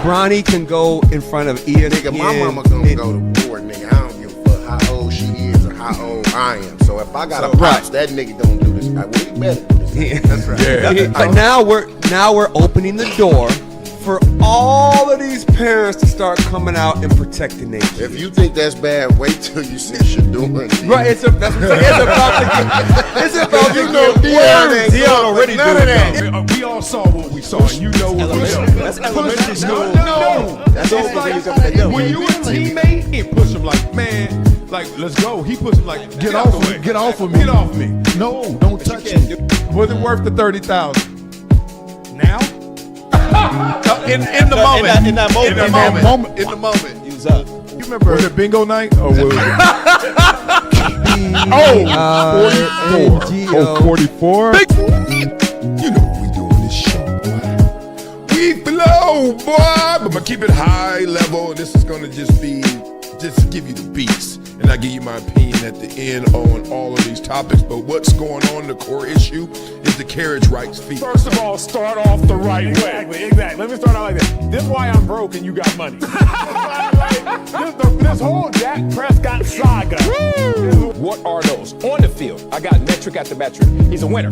Bronny can go in front of ESPN. Nigga, my mama gonna go to war, nigga. I don't give a fuck how old she is or how old I am. So if I got a pops, that nigga don't do this. Well, he better do this. Yeah. That's right. Yeah. But now we're opening the door for all of these parents to start coming out and protecting their kids. If you think that's bad, wait till you see Shadour. Right, that's what I'm saying. It's about to get Dion Dion already none doing of that. that. We all saw what we saw, and you know what we saw. That's elementary school. No. That's It's all like, things up there doing. when you a teammate, he push him like, man, like, let's go. He push him like, get off of me. Get off of me. Get off me. No, don't touch me. Was it worth the $30,000? Now? In the moment. In that moment. In the moment. He was up. You remember? Was it bingo night or was it? Oh, 44. You know what we do on this show, boy. We flow, boy. But I'm gonna keep it high level, and this is gonna just give you the beats. And I give you my opinion at the end on all of these topics. But what's going on, the core issue, is the carriage rights fee. First of all, start off the right way. Exactly. Let me start out like this. This is why I'm broke and you got money. this whole Dak Prescott saga. What are those? On the field, I got metric after metric. He's a winner.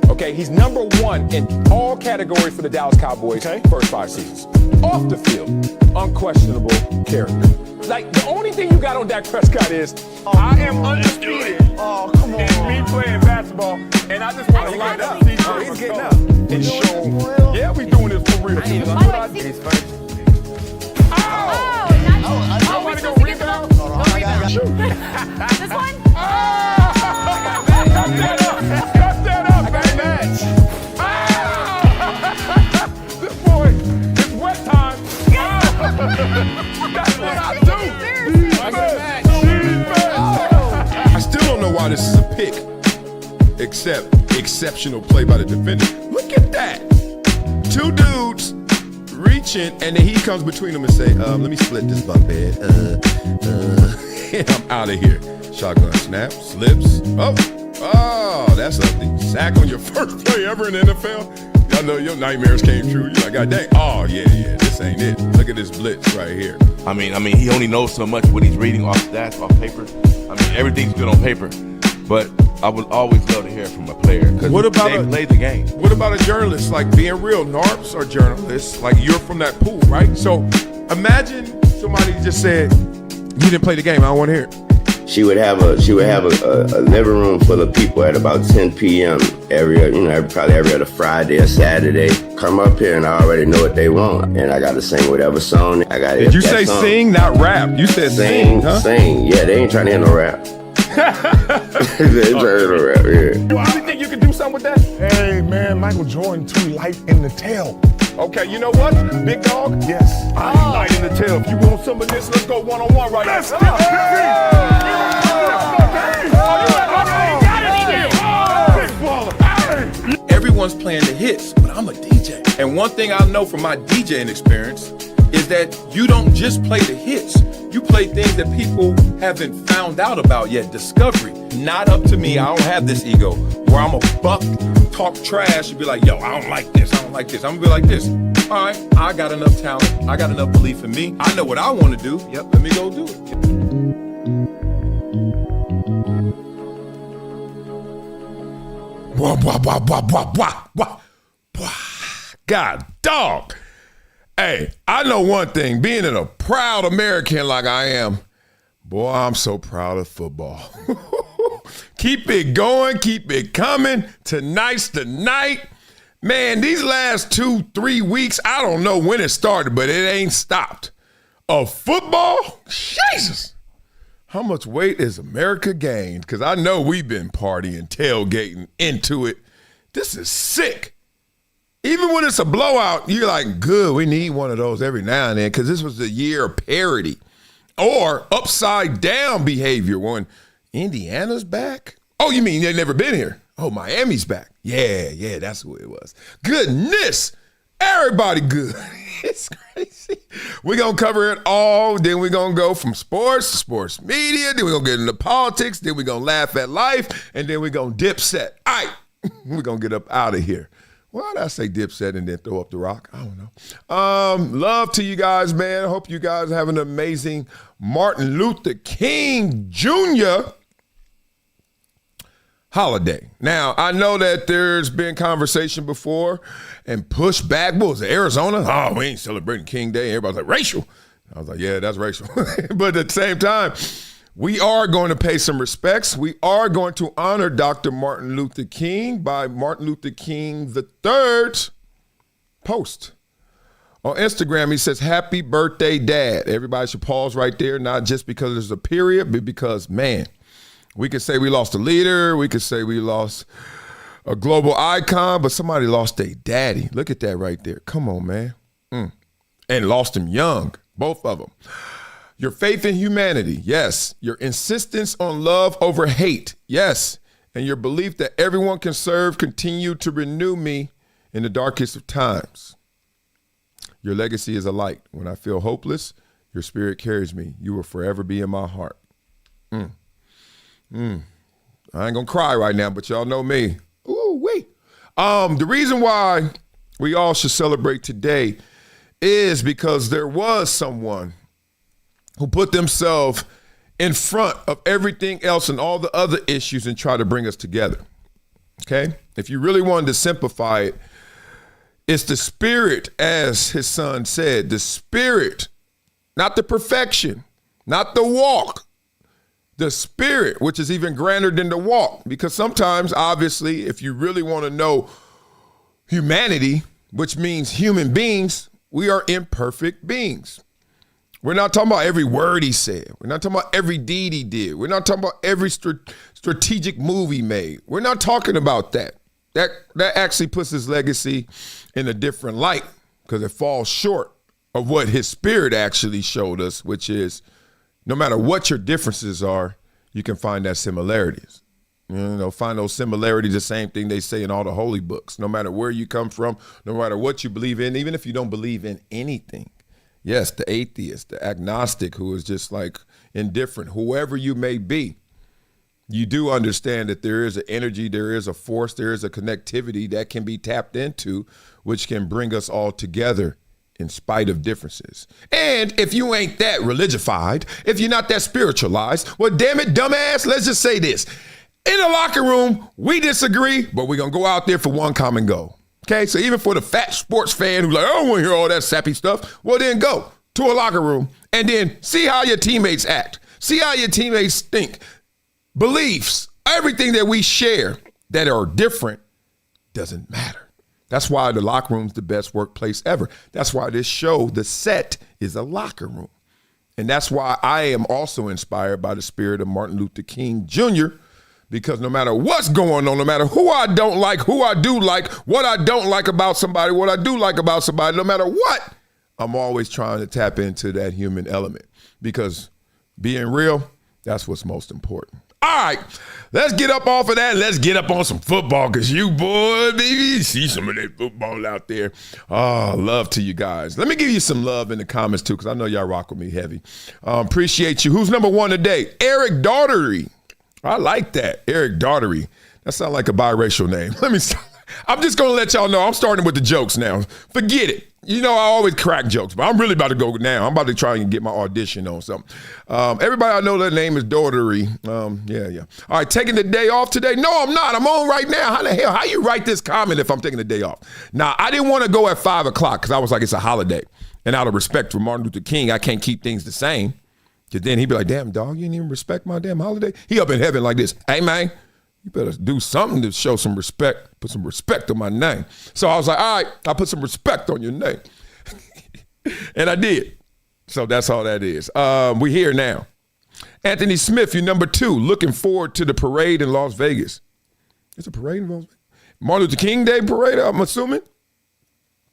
Okay, he's number one in all categories for the Dallas Cowboys first 5 seasons. Off the field, unquestionable character. Like, the only thing you got on Dak Prescott is, I am undisputed. Oh, come on. And me playing basketball, and I just want to line up. He's getting up. And show. Yeah, we doing this for real. This is what I do. I want to go rebound. This one? Cut that up, baby. This boy, it's wet time. That's what I do. I still don't know why this is a pick, except exceptional play by the defender. Look at that. 2 dudes reaching, and then he comes between them and say, let me split this bunk bed. And I'm out of here. Shotgun snap, slips. Oh, that's something. Sack on your first play ever in the NFL. Y'all know your nightmares came true. You're like, God dang. Oh, yeah, this ain't it. Look at this blitz right here. I mean, he only knows so much what he's reading off stats, off paper. I mean, everything's good on paper, but I would always love to hear from a player because they play the game. What about a journalist? Like, being real, NARPs are journalists. Like, you're from that pool, right? So imagine somebody just said, you didn't play the game. I don't want to hear it. She would have a living room full of people at about 10 p.m. probably every other Friday or Saturday. Come up here and I already know what they want, and I got to sing whatever song. Did you say song. Sing, not rap? You said sing, huh? Sing. Yeah, they ain't trying to hear no rap. They ain't trying to hear no rap. Yeah. Well, you think you can do something with that? Hey man, Michael Jordan too light in the tail. Okay, you know what, big dog? Yes. I ain't light in the tail. If you want some of this, let's go one-on-one right now. Let's get Everyone's playing the hits, but I'm a DJ. And one thing I know from my DJing experience is that you don't just play the hits. You play things that people haven't found out about yet. Discovery. Not up to me. I don't have this ego where I'm a buck, talk trash, and be like, yo, I don't like this. I don't like this. I'm gonna be like this. All right, I got enough talent. I got enough belief in me. I know what I want to do. Yep, let me go do it. God dog. Hey, I know one thing. Being a proud American like I am, boy, I'm so proud of football. Keep it going. Keep it coming. Tonight's the night. Man, these last 2-3 weeks, I don't know when it started, but it ain't stopped. Of football? Jesus. How much weight has America gained? Because I know we've been partying, tailgating into it. This is sick. Even when it's a blowout, you're like, good, we need one of those every now and then because this was the year of parity or upside down behavior when Indiana's back. Oh, you mean they've never been here? Oh, Miami's back. Yeah, that's who it was. Goodness. Everybody good. It's crazy. We're going to cover it all. Then we're going to go from sports to sports media. Then we're going to get into politics. Then we're going to laugh at life. And then we're going to dip set. All right. We're going to get up out of here. Why did I say Dipset and then throw up the rock? I don't know. Love to you guys, man. I hope you guys have an amazing Martin Luther King Jr. holiday. Now, I know that there's been conversation before and pushback. What was it, Arizona? Oh, we ain't celebrating King Day. Everybody's like, racial. I was like, yeah, that's racial. But at the same time, we are going to pay some respects. We are going to honor Dr. Martin Luther King by Martin Luther King III's post. On Instagram, he says, happy birthday, Dad. Everybody should pause right there, not just because there's a period, but because, man, we could say we lost a leader. We could say we lost a global icon, but somebody lost their daddy. Look at that right there. Come on, man. And lost him young, both of them. Your faith in humanity, yes. Your insistence on love over hate, yes. And your belief that everyone can serve continue to renew me in the darkest of times. Your legacy is a light. When I feel hopeless, your spirit carries me. You will forever be in my heart. I ain't gonna cry right now, but y'all know me. Ooh-wee. The reason why we all should celebrate today is because there was someone who put themselves in front of everything else and all the other issues and try to bring us together, okay? If you really wanted to simplify it, it's the spirit, as his son said, the spirit, not the perfection, not the walk, the spirit, which is even grander than the walk. Because sometimes, obviously, if you really want to know humanity, which means human beings, we are imperfect beings. We're not talking about every word he said. We're not talking about every deed he did. We're not talking about every strategic move he made. We're not talking about that. That actually puts his legacy in a different light because it falls short of what his spirit actually showed us, which is no matter what your differences are, you can find that similarities. You know, find those similarities, the same thing they say in all the holy books. No matter where you come from, no matter what you believe in, even if you don't believe in anything. Yes, the atheist, the agnostic who is just like indifferent, whoever you may be, you do understand that there is an energy, there is a force, there is a connectivity that can be tapped into, which can bring us all together in spite of differences. And if you ain't that religified, if you're not that spiritualized, well, damn it, dumbass, let's just say this. In the locker room, we disagree, but we're going to go out there for one common goal. Okay, so even for the fat sports fan who's like, I don't want to hear all that sappy stuff, well, then go to a locker room and then see how your teammates act. See how your teammates think. Beliefs, everything that we share that are different doesn't matter. That's why the locker room's the best workplace ever. That's why this show, the set, is a locker room. And that's why I am also inspired by the spirit of Martin Luther King Jr., because no matter what's going on, no matter who I don't like, who I do like, what I don't like about somebody, what I do like about somebody, no matter what, I'm always trying to tap into that human element because being real, that's what's most important. All right, let's get up off of that. Let's get up on some football because you, boy, baby, see some of that football out there. Oh, love to you guys. Let me give you some love in the comments, too, because I know y'all rock with me heavy. Appreciate you. Who's number one today? Eric Daughtery. I like that. Eric Daughtery. That sounds like a biracial name. I'm just going to let y'all know I'm starting with the jokes now. Forget it. You know, I always crack jokes, but I'm really about to go now. I'm about to try and get my audition on something. Everybody I know their name is Daughtery. Yeah. All right, taking the day off today? No, I'm not. I'm on right now. How the hell? How you write this comment if I'm taking the day off? Now, I didn't want to go at 5 o'clock because I was like, it's a holiday. And out of respect for Martin Luther King, I can't keep things the same. Because then he'd be like, damn, dog, you didn't even respect my damn holiday? He up in heaven like this. Hey, man, you better do something to show some respect, put some respect on my name. So I was like, all right, I'll put some respect on your name. And I did. So that's all that is. We here now. Anthony Smith, you're number 2. Looking forward to the parade in Las Vegas. It's a parade in Las Vegas? Martin Luther King Day parade, I'm assuming.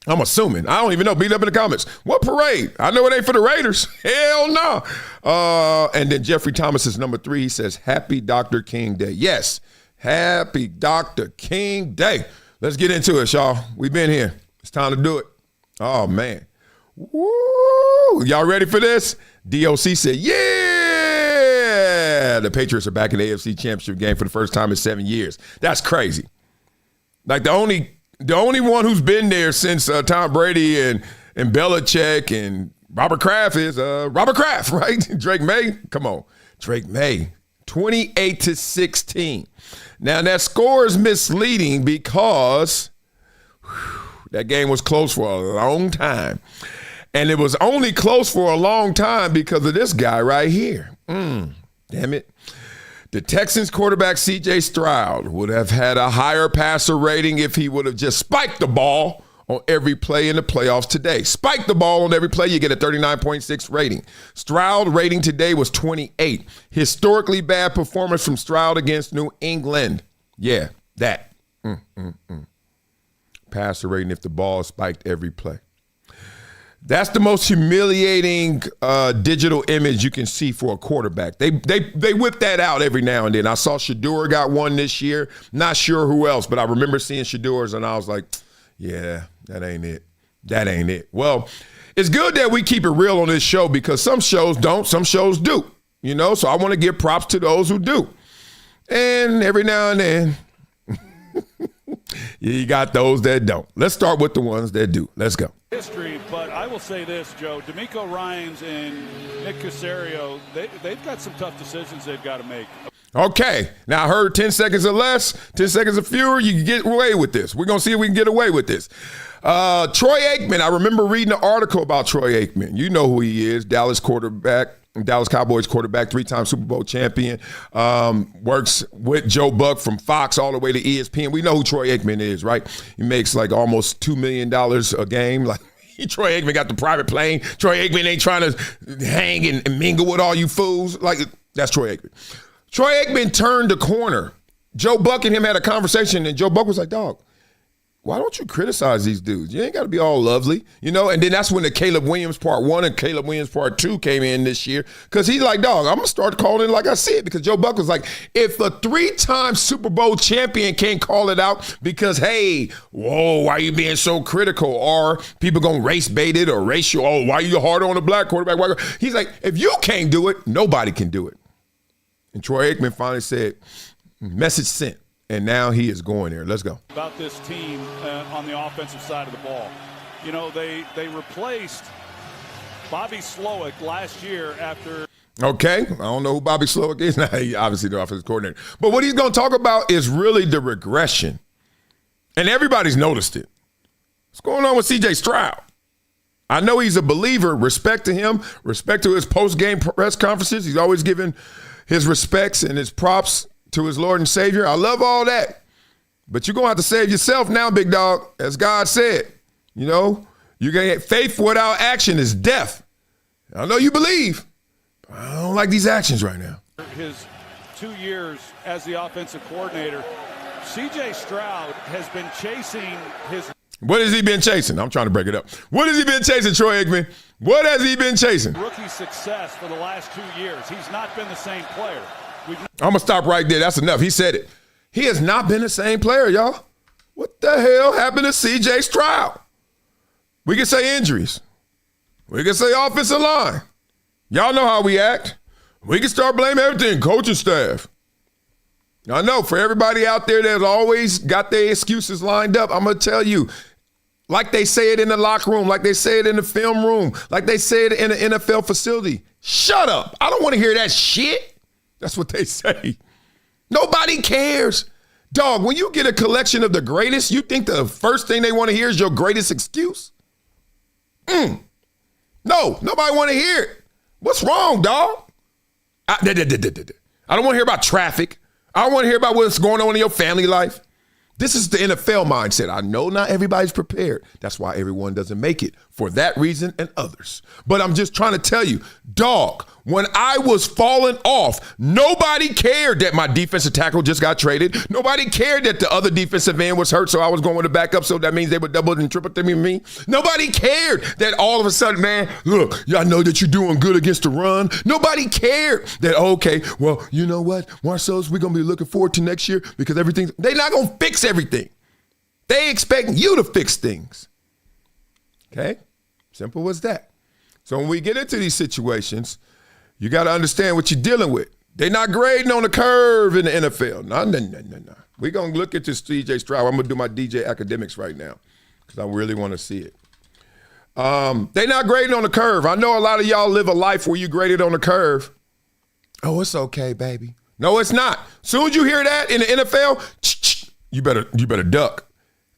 I don't even know. Beat up in the comments. What parade? I know it ain't for the Raiders. Hell no. And then Jeffrey Thomas is number 3. He says, happy Dr. King Day. Yes, happy Dr. King Day. Let's get into it, y'all. We've been here. It's time to do it. Oh, man. Woo! Y'all ready for this? DOC said, yeah! The Patriots are back in the AFC Championship game for the first time in 7 years. That's crazy. Like the only the only one who's been there since Tom Brady and Belichick and Robert Kraft is Robert Kraft, right? Drake May, come on. Drake May, 28-16. Now, that score is misleading because that game was close for a long time. And it was only close for a long time because of this guy right here. Damn it. The Texans quarterback C.J. Stroud would have had a higher passer rating if he would have just spiked the ball on every play in the playoffs today. Spike the ball on every play, you get a 39.6 rating. Stroud rating today was 28. Historically bad performance from Stroud against New England. Yeah, that. Passer rating if the ball spiked every play. That's the most humiliating digital image you can see for a quarterback. They whip that out every now and then. I saw Shador got one this year. Not sure who else, but I remember seeing Shador's and I was like, yeah, that ain't it. That ain't it. Well, it's good that we keep it real on this show because some shows don't, some shows do. You know, so I want to give props to those who do. And every now and then, you got those that don't. Let's start with the ones that do. Let's go. History, but I will say this, Joe. D'Amico Ryans and Nick Caserio, they've got some tough decisions they've got to make. Okay. Now, I heard 10 seconds or less, 10 seconds or fewer, you can get away with this. We're going to see if we can get away with this. Troy Aikman, I remember reading an article about Troy Aikman. You know who he is, Dallas Cowboys quarterback, 3-time Super Bowl champion, works with Joe Buck from Fox all the way to ESPN. We know who Troy Aikman is, right? He makes like almost $2 million a game. Like Troy Aikman got the private plane. Troy Aikman ain't trying to hang and mingle with all you fools. Like, that's Troy Aikman. Troy Aikman turned the corner. Joe Buck and him had a conversation, and Joe Buck was like, dog, why don't you criticize these dudes? You ain't got to be all lovely, you know? And then that's when the Caleb Williams Part 1 and Caleb Williams Part 2 came in this year because he's like, dog, I'm going to start calling it like I see it because Joe Buck was like, if a 3-time Super Bowl champion can't call it out because, hey, whoa, why are you being so critical? Or people going to race bait it or race you, oh, why are you harder on the black quarterback? Why? He's like, if you can't do it, nobody can do it. And Troy Aikman finally said, message sent. And now he is going there. Let's go. About this team on the offensive side of the ball. You know, they replaced Bobby Slowick last year after. Okay. I don't know who Bobby Slowick is. Now, he obviously the offensive coordinator. But what he's going to talk about is really the regression. And everybody's noticed it. What's going on with C.J. Stroud? I know he's a believer. Respect to him. Respect to his post-game press conferences. He's always giving his respects and his props to his Lord and Savior. I love all that. But you're going to have to save yourself now, big dog, as God said. You know, you're going to get faith without action is death. I know you believe, but I don't like these actions right now. His 2 years as the offensive coordinator, C.J. Stroud has been chasing his. What has he been chasing? I'm trying to break it up. What has he been chasing, Troy Aikman? What has he been chasing? Rookie success for the last 2 years. He's not been the same player. I'm going to stop right there. That's enough. He said it. He has not been the same player, y'all. What the hell happened to C.J. Stroud? We can say injuries. We can say offensive line. Y'all know how we act. We can start blaming everything, coaching staff. I know for everybody out there that's always got their excuses lined up, I'm going to tell you, like they say it in the locker room, like they say it in the film room, like they say it in the NFL facility, shut up. I don't want to hear that shit. That's what they say. Nobody cares. Dog, when you get a collection of the greatest, you think the first thing they want to hear is your greatest excuse? No, nobody want to hear it. What's wrong, dog? I don't want to hear about traffic. I don't want to hear about what's going on in your family life. This is the NFL mindset. I know not everybody's prepared. That's why everyone doesn't make it for that reason and others. But I'm just trying to tell you, dog, when I was falling off, nobody cared that my defensive tackle just got traded. Nobody cared that the other defensive end was hurt, so I was going with the backup, so that means they would double and triple to me. Nobody cared that all of a sudden, man, look, y'all know that you're doing good against the run. Nobody cared that, okay, well, you know what, Marcellus, we're going to be looking forward to next year because they're not going to fix everything. They expect you to fix things. Okay? Simple as that. So when we get into these situations, you got to understand what you're dealing with. They're not grading on the curve in the NFL. No. We're going to look at this CJ Stroud. I'm going to do my DJ academics right now because I really want to see it. They not grading on the curve. I know a lot of y'all live a life where you graded on the curve. Oh, it's okay, baby. No, it's not. Soon as you hear that in the NFL, you better duck.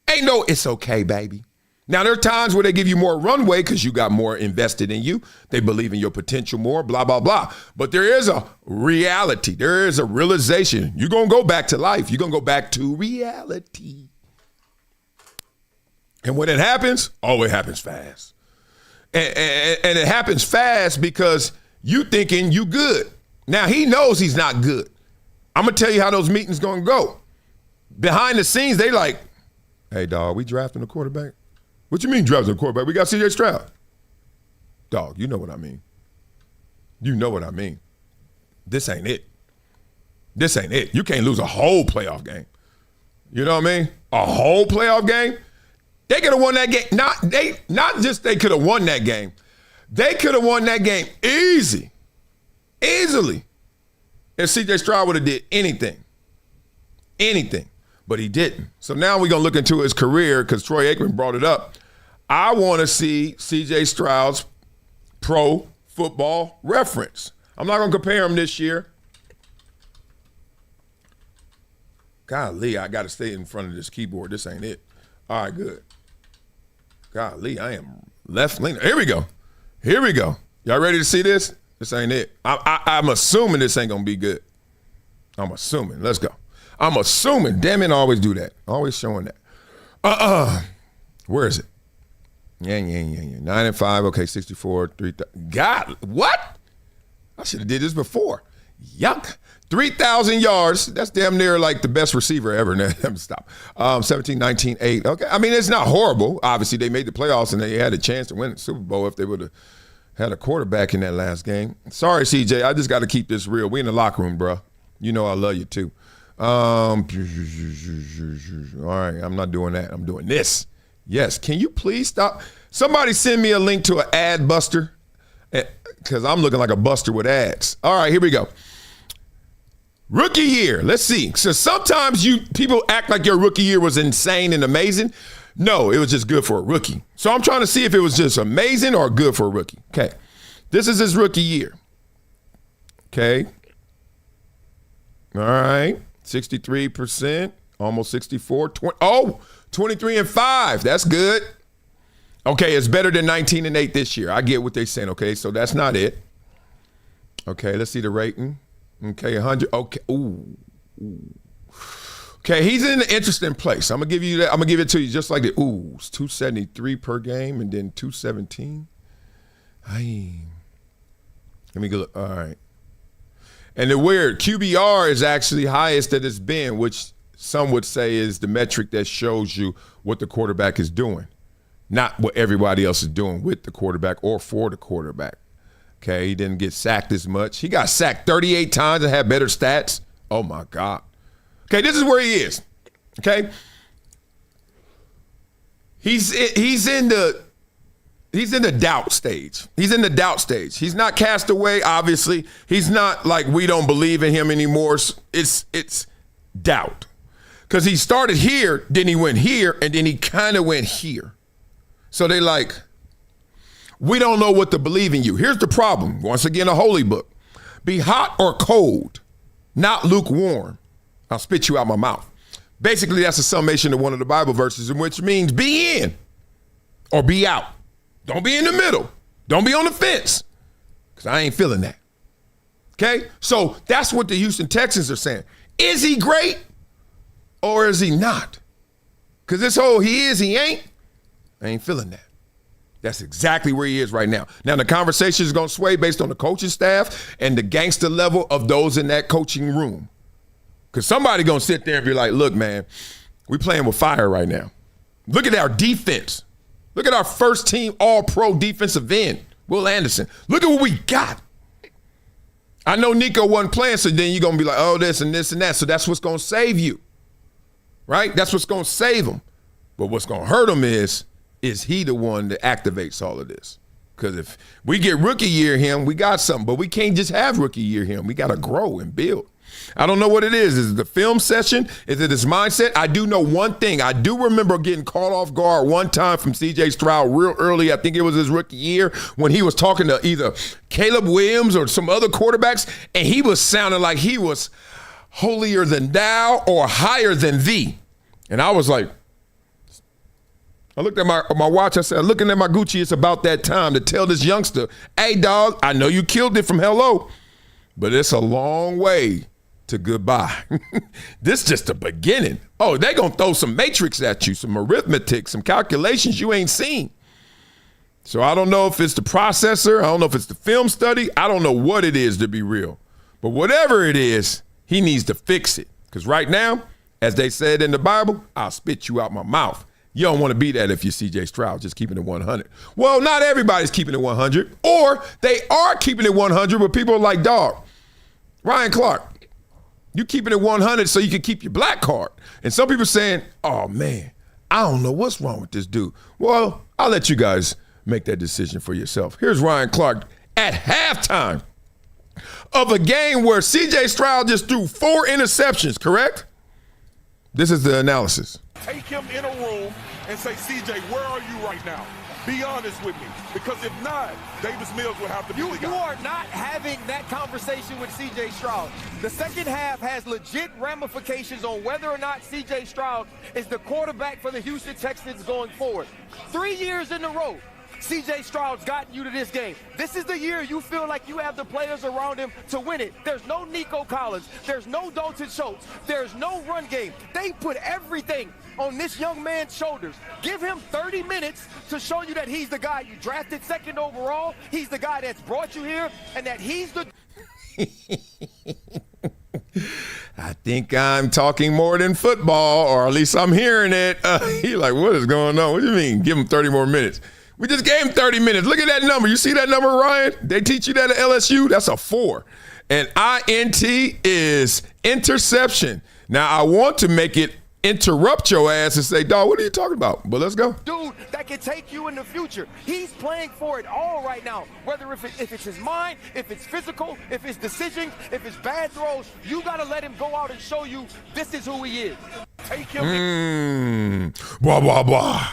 Ain't no it's okay, baby. Now, there are times where they give you more runway because you got more invested in you. They believe in your potential more, blah, blah, blah. But there is a reality. There is a realization. You're going to go back to life. You're going to go back to reality. And when it happens, it happens fast. And it happens fast because you thinking you good. Now, he knows he's not good. I'm going to tell you how those meetings going to go. Behind the scenes, they like, hey, dog, we drafting a quarterback? What you mean drafting a quarterback? We got CJ Stroud. Dog, you know what I mean. You know what I mean. This ain't it. This ain't it. You can't lose a whole playoff game. You know what I mean? A whole playoff game? They could have won that game. Not just they could have won that game. They could have won that game easily. If CJ Stroud would have did anything. But he didn't. So now we're going to look into his career because Troy Aikman brought it up. I want to see CJ Stroud's pro football reference. I'm not going to compare him this year. Golly, I got to stay in front of this keyboard. This ain't it. All right, good. Golly, I am left leaning. Here we go. Y'all ready to see this? This ain't it. I'm assuming this ain't going to be good. I'm assuming. Let's go. I'm assuming. Damn it, I always do that. Always showing that. Where is it? Yeah. 9-5. Okay, 64. 3. God, what? I should have did this before. Yuck. 3,000 yards. That's damn near like the best receiver ever. Stop. 17, 19, 8. Okay. I mean, it's not horrible. Obviously, they made the playoffs and they had a chance to win the Super Bowl if they would have had a quarterback in that last game. Sorry, CJ. I just got to keep this real. We in the locker room, bro. You know I love you too. All right, I'm not doing that. I'm doing this. Yes, can you please stop? Somebody send me a link to an ad buster because I'm looking like a buster with ads. All right, here we go. Rookie year, let's see. So sometimes people act like your rookie year was insane and amazing. No, it was just good for a rookie. So I'm trying to see if it was just amazing or good for a rookie. Okay, this is his rookie year. Okay. All right. 63%, almost 64. 23-5. That's good. Okay, it's better than 19-8 this year. I get what they're saying. Okay, so that's not it. Okay, let's see the rating. Okay, 100. Okay, ooh. Okay, he's in an interesting place. I'm gonna give you that. I'm gonna give it to you just like that. Ooh, it's 273 per game and then 217. Let me go. All right. And the weird, QBR is actually highest that it's been, which some would say is the metric that shows you what the quarterback is doing, not what everybody else is doing with the quarterback or for the quarterback. Okay, he didn't get sacked as much. He got sacked 38 times and had better stats. Oh, my God. Okay, this is where he is. Okay? He's in the doubt stage. He's not cast away, obviously. He's not like we don't believe in him anymore. It's doubt. Because he started here, then he went here, and then he kind of went here. So they like, we don't know what to believe in you. Here's the problem. Once again, a holy book. Be hot or cold, not lukewarm. I'll spit you out my mouth. Basically, that's a summation of one of the Bible verses, which means be in or be out. Don't be in the middle. Don't be on the fence, because I ain't feeling that. Okay? So that's what the Houston Texans are saying. Is he great or is he not? Because this whole he is, he ain't, I ain't feeling that. That's exactly where he is right now. Now, the conversation is going to sway based on the coaching staff and the gangster level of those in that coaching room. Because somebody going to sit there and be like, look, man, we playing with fire right now. Look at our defense. Look at our first team all-pro defensive end, Will Anderson. Look at what we got. I know Nico wasn't playing, so then you're going to be like, oh, this and this and that. So that's what's going to save you, right? That's what's going to save him. But what's going to hurt him is he the one that activates all of this? Because if we get rookie year him, we got something. But we can't just have rookie year him. We got to grow and build. I don't know what it is. Is it the film session? Is it his mindset? I do know one thing. I do remember getting caught off guard one time from C.J. Stroud real early. I think it was his rookie year when he was talking to either Caleb Williams or some other quarterbacks, and he was sounding like he was holier than thou or higher than thee. And I was like, I looked at my watch. I said, looking at my Gucci, it's about that time to tell this youngster, hey, dog, I know you killed it from hello, but it's a long way to goodbye. This is just the beginning. Oh, they going to throw some matrix at you, some arithmetic, some calculations you ain't seen. So I don't know if it's the processor. I don't know if it's the film study. I don't know what it is, to be real. But whatever it is, he needs to fix it. Because right now, as they said in the Bible, I'll spit you out my mouth. You don't want to be that if you're C.J. Stroud, just keeping it 100. Well, not everybody's keeping it 100. Or they are keeping it 100, but people are like, dog, Ryan Clark, you keeping it 100 so you can keep your black card. And some people saying, oh, man, I don't know what's wrong with this dude. Well, I'll let you guys make that decision for yourself. Here's Ryan Clark at halftime of a game where C.J. Stroud just threw 4 interceptions, correct? This is the analysis. Take him in a room and say, CJ, where are you right now? Be honest with me. Because if not, Davis Mills would have to be the guy. You are not having that conversation with C.J. Stroud. The second half has legit ramifications on whether or not C.J. Stroud is the quarterback for the Houston Texans going forward. 3 years in a row, C.J. Stroud's gotten you to this game. This is the year you feel like you have the players around him to win it. There's no Nico Collins. There's no Dalton Schultz. There's no run game. They put everything on this young man's shoulders. Give him 30 minutes to show you that he's the guy you drafted second overall. He's the guy that's brought you here, and that he's the... I think I'm talking more than football, or at least I'm hearing it. He's like, what is going on? What do you mean? Give him 30 more minutes. We just gave him 30 minutes. Look at that number. You see that number, Ryan? They teach you that at LSU? That's a 4. And INT is interception. Now, I want to make it interrupt your ass and say, dog, what are you talking about? But let's go. Dude that can take you in the future. He's playing for it all right now. Whether if it's his mind, if it's physical, if it's decisions, if it's bad throws, you got to let him go out and show you this is who he is. Take him. Blah, blah, blah.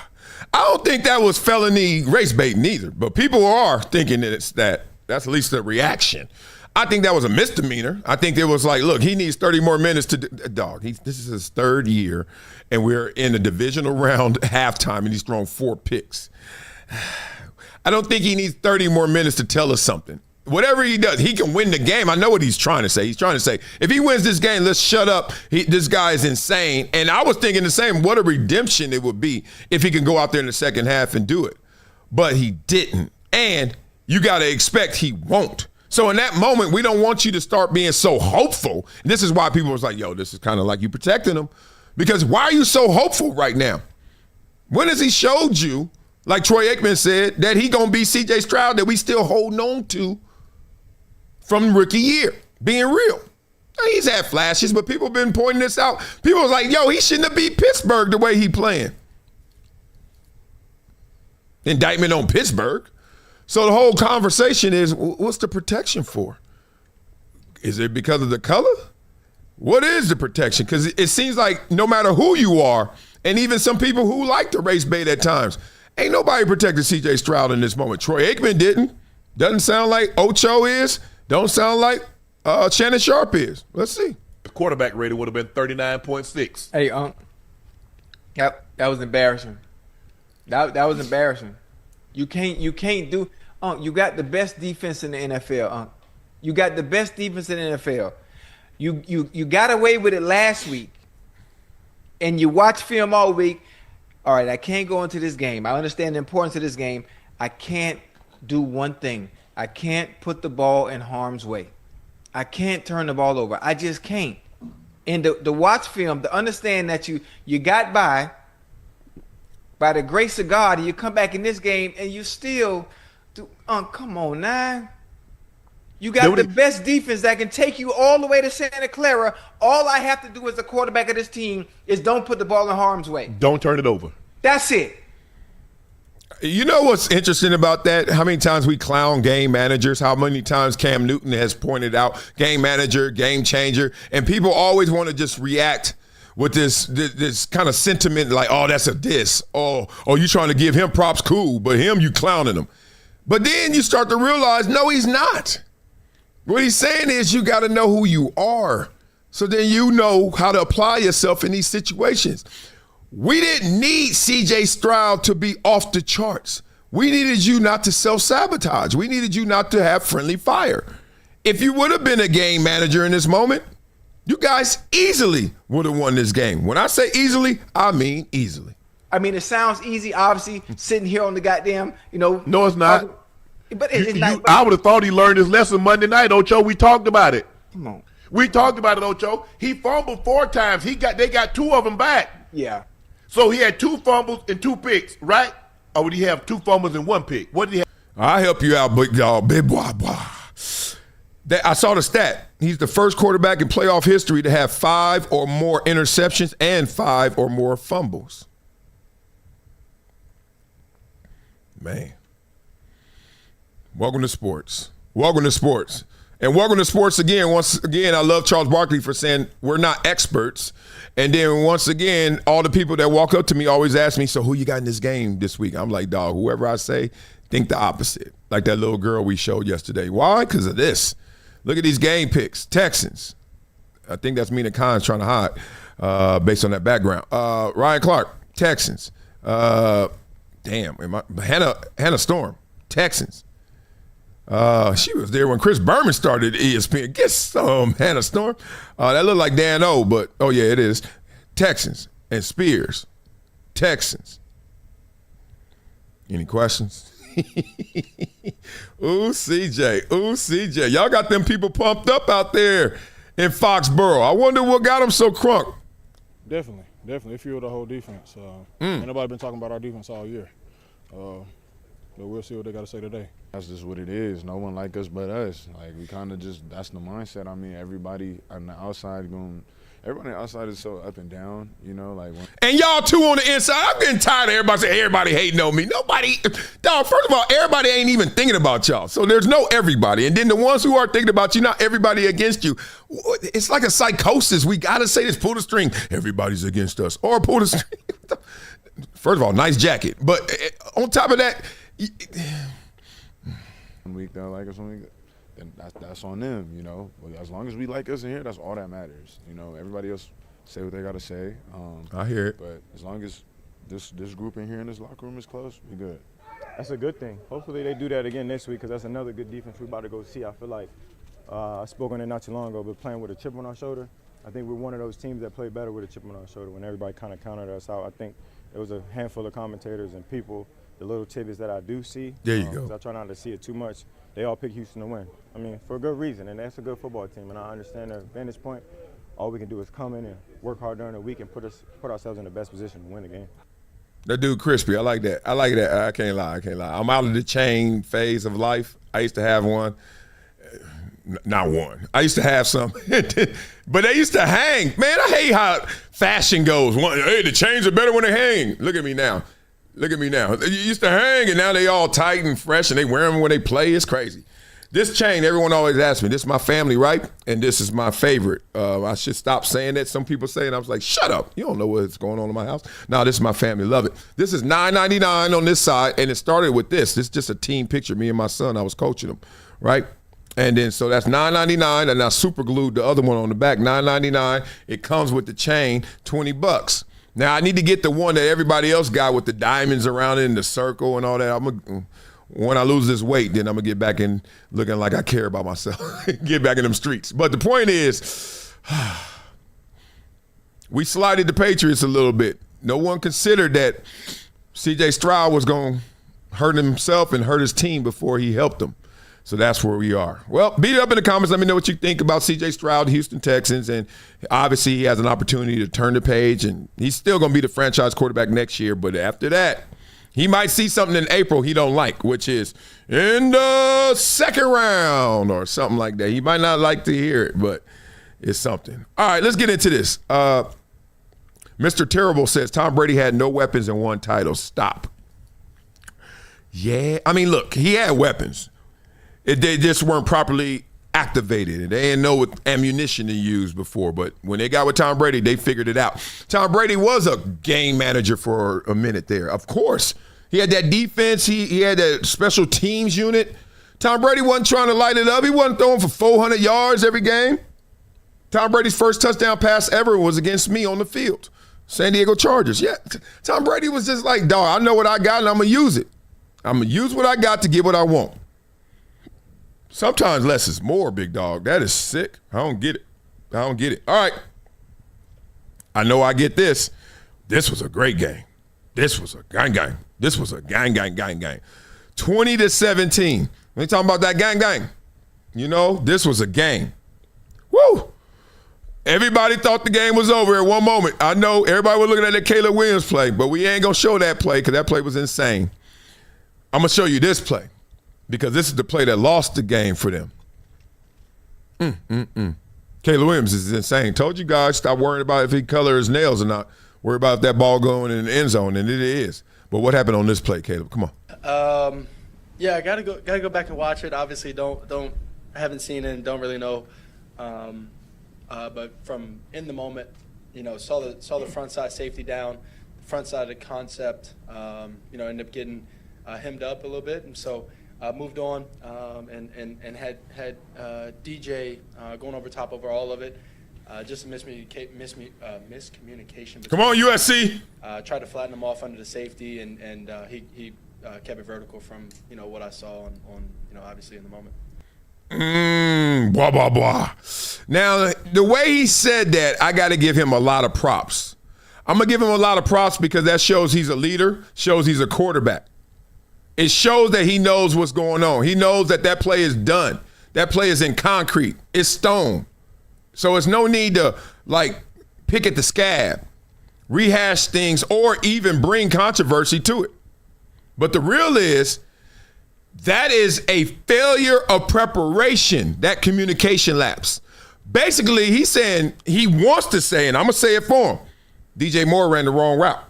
I don't think that was felony race baiting either, but people are thinking that it's that. That's at least the reaction. I think that was a misdemeanor. I think it was like, look, he needs 30 more minutes to dog. This is his 3rd year, and we're in a divisional round halftime, and he's thrown 4 picks. I don't think he needs 30 more minutes to tell us something. Whatever he does, he can win the game. I know what he's trying to say. He's trying to say, if he wins this game, let's shut up. This guy is insane. And I was thinking the same, what a redemption it would be if he can go out there in the second half and do it. But he didn't. And you got to expect he won't. So in that moment, we don't want you to start being so hopeful. And this is why people was like, yo, this is kind of like you protecting him. Because why are you so hopeful right now? When has he showed you, like Troy Aikman said, that he going to be C.J. Stroud that we still holding on to from rookie year, being real? He's had flashes, but people have been pointing this out. People was like, yo, he shouldn't have beat Pittsburgh the way he playing. Indictment on Pittsburgh. So the whole conversation is, what's the protection for? Is it because of the color? What is the protection? Because it seems like no matter who you are, and even some people who like to race bait at times, ain't nobody protected C.J. Stroud in this moment. Troy Aikman didn't. Doesn't sound like Ocho is. Don't sound like Shannon Sharp is. Let's see. The quarterback rating would have been 39.6. Hey, Yep, that was embarrassing. That was embarrassing. You can't do. You got the best defense in the NFL. You got the best defense in the NFL. You got away with it last week, and you watch film all week. All right, I can't go into this game. I understand the importance of this game. I can't do one thing. I can't put the ball in harm's way. I can't turn the ball over. I just can't. And the watch film, to understand that you got by the grace of God, and you come back in this game and you still do. Come on now. You got the best defense that can take you all the way to Santa Clara. All I have to do as a quarterback of this team is don't put the ball in harm's way. Don't turn it over. That's it. You know what's interesting about that? How many times we clown game managers? How many times Cam Newton has pointed out game manager, game changer, and people always want to just react with this kind of sentiment like, oh, that's a diss. Oh, you trying to give him props, cool, but him, you clowning him. But then you start to realize, no, he's not. What he's saying is you got to know who you are. So then you know how to apply yourself in these situations. We didn't need CJ Stroud to be off the charts. We needed you not to self-sabotage. We needed you not to have friendly fire. If you would have been a game manager in this moment, you guys easily would have won this game. When I say easily, I mean easily. I mean, it sounds easy, obviously, sitting here on the goddamn, No, it's not. But it's not. I would have thought he learned his lesson Monday night, Ocho. We talked about it. Come on. We talked about it, Ocho. He fumbled 4 times. They got 2 of them back. Yeah. So he had 2 fumbles and 2 picks, right? Or would he have 2 fumbles and 1 pick? What did he have? I'll help you out, big dog. Big boy. I saw the stat. He's the first quarterback in playoff history to have 5 or more interceptions and 5 or more fumbles. Man. Welcome to sports. Welcome to sports. And welcome to sports again. Once again, I love Charles Barkley for saying we're not experts. And then once again, all the people that walk up to me always ask me, so who you got in this game this week? I'm like, dog, whoever I say, think the opposite. Like that little girl we showed yesterday. Why? Because of this. Look at these game picks. Texans. I think that's Mina Khan's trying to hide based on that background. Ryan Clark, Texans. Hannah Storm, Texans. She was there when Chris Berman started at ESPN. Get some, Hannah Storm. That looked like Dan O, but oh yeah, it is. Texans and Spears. Texans. Any questions? Ooh, CJ. Y'all got them people pumped up out there in Foxborough. I wonder what got them so crunk. Definitely. It fueled the whole defense. Ain't nobody been talking about our defense all year. But we'll see what they got to say today. That's just what it is. No one like us but us. Like, we kind of just, that's the mindset. I mean, everybody on the outside everybody on the outside is so up and down, you know, like. And y'all too on the inside. I'm getting tired of everybody saying everybody hating on me. Nobody, dog, first of all, everybody ain't even thinking about y'all. So there's no everybody. And then the ones who are thinking about you, not everybody against you. It's like a psychosis. We got to say this, pull the string. Everybody's against us. Or pull the string. First of all, nice jacket. But on top of that, one week they'll like us, one week, then that's on them, you know. But as long as we like us in here, that's all that matters. You know, everybody else say what they got to say. I hear it. But as long as this group in here in this locker room is close, we good. That's a good thing. Hopefully they do that again next week because that's another good defense we're about to go see. I feel like I spoke on it not too long ago, but playing with a chip on our shoulder, I think we're one of those teams that play better with a chip on our shoulder. When everybody kind of counted us out, I think it was a handful of commentators and people, the little tidbits that I do see. There you go. I try not to see it too much. They all pick Houston to win. I mean, for a good reason, and that's a good football team. And I understand their vantage point. All we can do is come in and work hard during the week and put ourselves in the best position to win the game. That dude crispy. I like that. I can't lie. I'm out of the chain phase of life. I used to have one. Not one. I used to have some. But they used to hang. Man, I hate how fashion goes. Hey, the chains are better when they hang. Look at me now. They used to hang, and now they all tight and fresh, and they wear them when they play. It's crazy. This chain, everyone always asks me, this is my family, right? And this is my favorite. I should stop saying that. Some people say it. I was like, shut up. You don't know what's going on in my house. No, this is my family. Love it. This is $9.99 on this side, and it started with this. This is just a team picture. Me and my son, I was coaching him, right? And then so that's $9.99, and I super glued the other one on the back, $9.99. It comes with the chain, $20. Now I need to get the one that everybody else got with the diamonds around it and the circle and all that. When I lose this weight, then I'm gonna get back in looking like I care about myself. Get back in them streets. But the point is, we slighted the Patriots a little bit. No one considered that CJ Stroud was gonna hurt himself and hurt his team before he helped them. So that's where we are. Well, beat it up in the comments. Let me know what you think about CJ Stroud, Houston Texans. And obviously he has an opportunity to turn the page, and he's still going to be the franchise quarterback next year. But after that, he might see something in April he don't like, which is in the second round or something like that. He might not like to hear it, but it's something. All right, let's get into this. Mr. Terrible says Tom Brady had no weapons and won titles. Stop. Yeah. I mean, look, he had weapons. They just weren't properly activated, and they didn't know what ammunition to use before. But when they got with Tom Brady, they figured it out. Tom Brady was a game manager for a minute there. Of course. He had that defense. He had that special teams unit. Tom Brady wasn't trying to light it up. He wasn't throwing for 400 yards every game. Tom Brady's first touchdown pass ever was against me on the field. San Diego Chargers. Yeah, Tom Brady was just like, dog, I know what I got, and I'm going to use it. I'm going to use what I got to get what I want. Sometimes less is more, big dog. That is sick. I don't get it. All right. I know I get this. This was a great game. This was a gang. This was a gang. 20-17. We talking about that gang. You know, this was a game. Woo! Everybody thought the game was over at one moment. I know everybody was looking at that Caleb Williams play, but we ain't going to show that play because that play was insane. I'm going to show you this play because this is the play that lost the game for them. Caleb Williams is insane. Told you guys, stop worrying about if he color his nails or not. Worry about if that ball going in the end zone, and it is. But what happened on this play, Caleb? Come on. Yeah, I gotta go back and watch it. Obviously, haven't seen it and don't really know. But from in the moment, you know, saw the front side safety down, the front side of the concept. You know, ended up getting hemmed up a little bit, and so moved on and had DJ going over top over all of it. Just a miscommunication. Come on, USC. Tried to flatten him off under the safety, and he kept it vertical from, you know, what I saw on you know, obviously in the moment. Blah, blah, blah. Now, the way he said that, I got to give him a lot of props. I'm going to give him a lot of props because that shows he's a leader, shows he's a quarterback. It shows that he knows what's going on. He knows that play is done. That play is in concrete. It's stone. So it's no need to, like, pick at the scab, rehash things, or even bring controversy to it. But the real is, that is a failure of preparation, that communication lapse. Basically, he's saying, he wants to say, and I'm going to say it for him, DJ Moore ran the wrong route.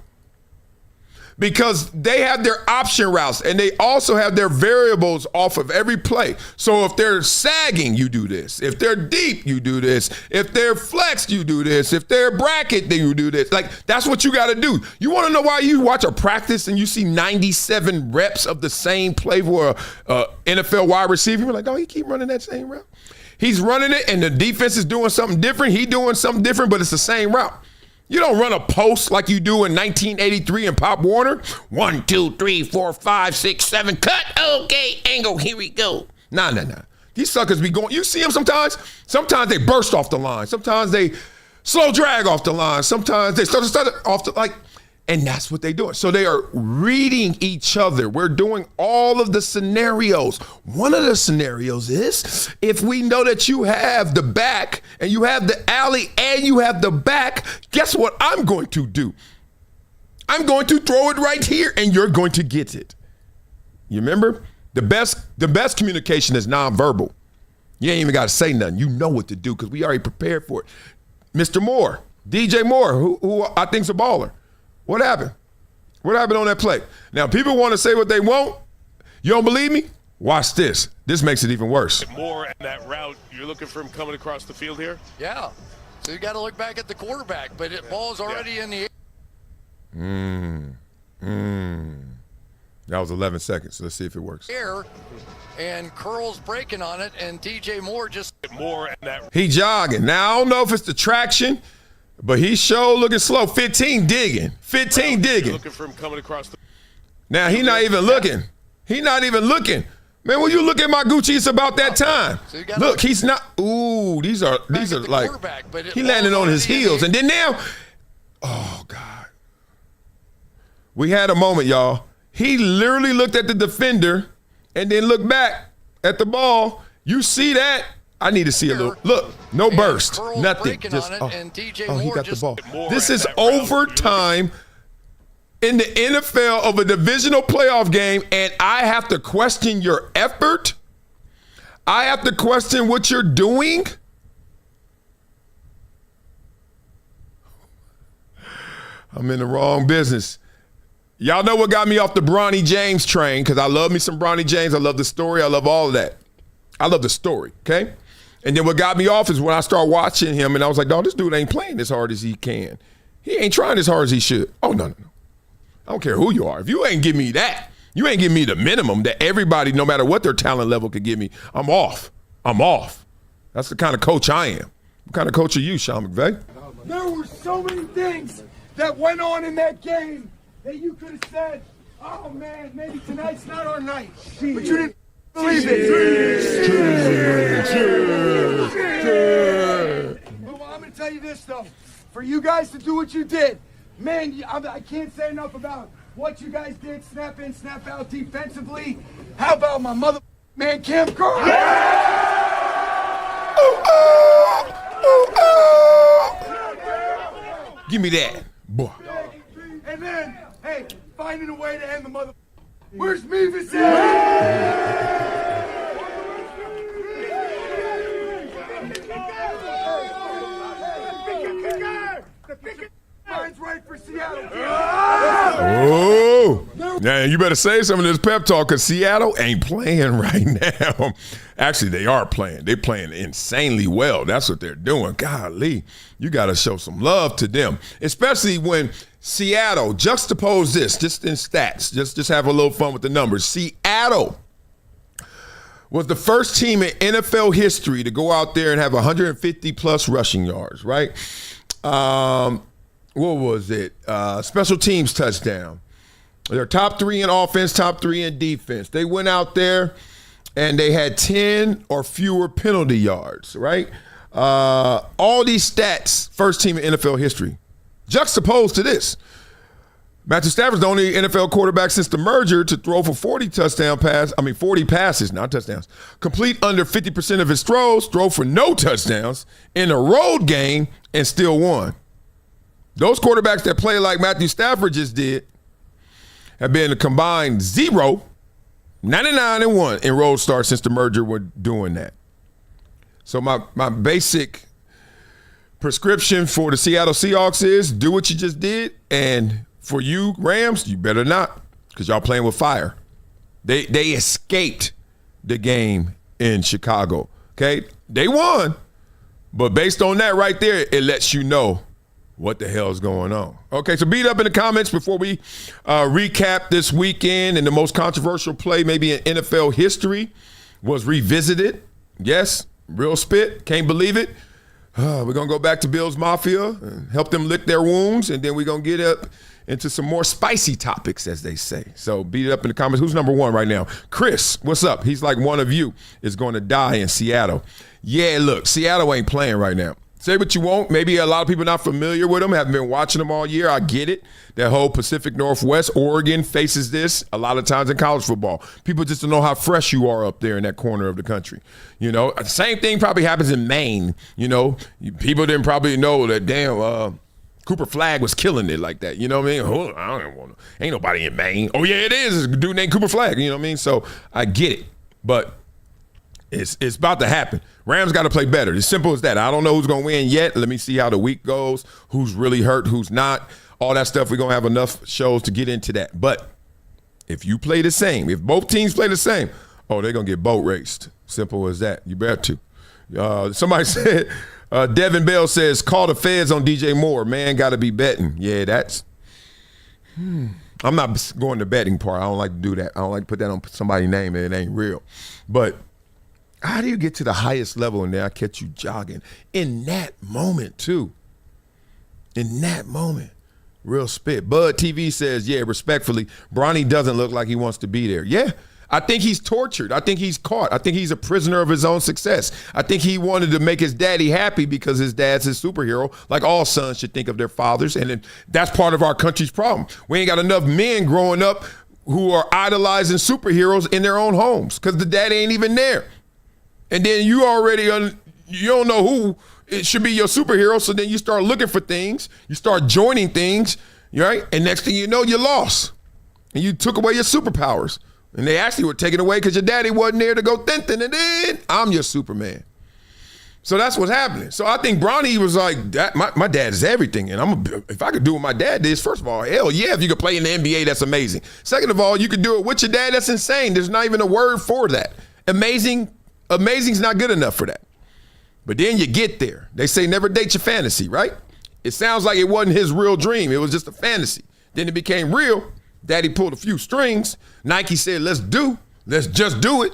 Because they have their option routes, and they also have their variables off of every play. So if they're sagging, you do this. If they're deep, you do this. If they're flexed, you do this. If they're bracket, then you do this. Like, that's what you got to do. You want to know why you watch a practice and you see 97 reps of the same play for a NFL wide receiver? You're like, oh, he keep running that same route. He's running it, and the defense is doing something different. He doing something different, but it's the same route. You don't run a post like you do in 1983 in Pop Warner. 1, 2, 3, 4, 5, 6, 7, cut. Okay, angle, here we go. Nah. These suckers be going. You see them sometimes? Sometimes they burst off the line. Sometimes they slow drag off the line. Sometimes they start off the, like, and that's what they're doing. So they are reading each other. We're doing all of the scenarios. One of the scenarios is if we know that you have the back and you have the alley and you have the back, guess what I'm going to do? I'm going to throw it right here and you're going to get it. You remember? The best communication is nonverbal. You ain't even got to say nothing. You know what to do because we already prepared for it. Mr. Moore, DJ Moore, who I think's a baller. What happened? What happened on that play? Now, people want to say what they want. You don't believe me? Watch this. This makes it even worse. More in that route, you're looking for him coming across the field here? Yeah. So you got to look back at the quarterback, but the ball's already in the air. That was 11 seconds. Let's see if it works. And Curl's breaking on it, and DJ Moore just more in that. He jogging. Now, I don't know if it's the traction, but he sure looking slow. 15 digging. You're looking for him coming across the. Now, he not even looking. Man, when you look at my Gucci, it's about that time. So look, he's not. Ooh, these are like. He landed on his heels. And then now, oh, God. We had a moment, y'all. He literally looked at the defender and then looked back at the ball. You see that? I need to see a little. Look, no burst, nothing. Just, he got the ball. This is overtime in the NFL of a divisional playoff game, and I have to question your effort. I have to question what you're doing. I'm in the wrong business. Y'all know what got me off the Bronny James train, because I love me some Bronny James. I love the story. I love all of that. I love the story, okay? And then what got me off is when I started watching him, and I was like, dog, this dude ain't playing as hard as he can. He ain't trying as hard as he should. Oh, no. I don't care who you are. If you ain't give me that, you ain't give me the minimum that everybody, no matter what their talent level, could give me, I'm off. That's the kind of coach I am. What kind of coach are you, Sean McVay? There were so many things that went on in that game that you could have said, oh, man, maybe tonight's not our night. But you didn't believe it. Well, I'm going to tell you this, though. For you guys to do what you did, man, I can't say enough about what you guys did, snap in, snap out defensively. How about my mother, man, Cam Carter? Give me that, boy. And then, hey, finding a way to end the mother. Where's Mevis at? Mine's right for Seattle. Oh, now you better say some of this pep talk, because Seattle ain't playing right now. Actually, they are playing. They're playing insanely well. That's what they're doing. Golly, you got to show some love to them, especially when Seattle, juxtapose this, just in stats, just have a little fun with the numbers. Seattle was the first team in NFL history to go out there and have 150-plus rushing yards, right? What was it? Special teams touchdown. They're top 3 in offense, top 3 in defense. They went out there and they had 10 or fewer penalty yards, right? All these stats, first team in NFL history. Juxtaposed to this, Matthew Stafford's the only NFL quarterback since the merger to throw for 40 passes, not touchdowns. Complete under 50% of his throws, throw for no touchdowns in a road game, and still won. Those quarterbacks that play like Matthew Stafford just did have been a combined 0, 99-1 in road starts since the merger were doing that. So my basic prescription for the Seattle Seahawks is do what you just did, and for you Rams, you better not, because y'all playing with fire. They escaped the game in Chicago, okay? They won, but based on that right there, it lets you know what the hell is going on. Okay, so beat up in the comments before we recap this weekend, and the most controversial play maybe in NFL history was revisited. Yes, real spit, can't believe it. We're going to go back to Bills Mafia and help them lick their wounds, and then we're going to get up into some more spicy topics, as they say. So beat it up in the comments. Who's number 1 right now? Chris, what's up? He's like one of you is going to die in Seattle. Yeah, look, Seattle ain't playing right now. Say what you want. Maybe a lot of people not familiar with them, haven't been watching them all year. I get it. That whole Pacific Northwest, Oregon faces this a lot of times in college football. People just don't know how fresh you are up there in that corner of the country. You know, same thing probably happens in Maine. You know, people didn't probably know that, damn, Cooper Flagg was killing it like that. You know what I mean? I don't want to. Ain't nobody in Maine. Oh, yeah, it is. It's a dude named Cooper Flagg. You know what I mean? So I get it. But it's about to happen. Rams got to play better. It's simple as that. I don't know who's going to win yet. Let me see how the week goes, who's really hurt, who's not, all that stuff. We're going to have enough shows to get into that. But if you play the same, if both teams play the same, they're going to get boat raced. Simple as that. You better to. Somebody said, Devin Bell says, call the feds on DJ Moore. Man, got to be betting. Yeah, that's I'm not going to betting part. I don't like to do that. I don't like to put that on somebody's name and it ain't real. But how do you get to the highest level and then I catch you jogging? In that moment, too. In that moment. Real spit. Bud TV says, yeah, respectfully, Bronny doesn't look like he wants to be there. Yeah, I think he's tortured. I think he's caught. I think he's a prisoner of his own success. I think he wanted to make his daddy happy because his dad's his superhero, like all sons should think of their fathers. And that's part of our country's problem. We ain't got enough men growing up who are idolizing superheroes in their own homes because the daddy ain't even there. And then you already, you don't know who it should be your superhero, so then you start looking for things. You start joining things, right? And next thing you know, you lost. And you took away your superpowers. And they actually were taken away because your daddy wasn't there to go, then, I'm your Superman. So that's what's happening. So I think Bronny was like, my dad is everything. And if I could do what my dad did, first of all, hell yeah, if you could play in the NBA, that's amazing. Second of all, you could do it with your dad, that's insane. There's not even a word for that. Amazing's not good enough for that. But then you get there. They say never date your fantasy, right? It sounds like it wasn't his real dream. It was just a fantasy. Then it became real. Daddy pulled a few strings. Nike said, let's just do it.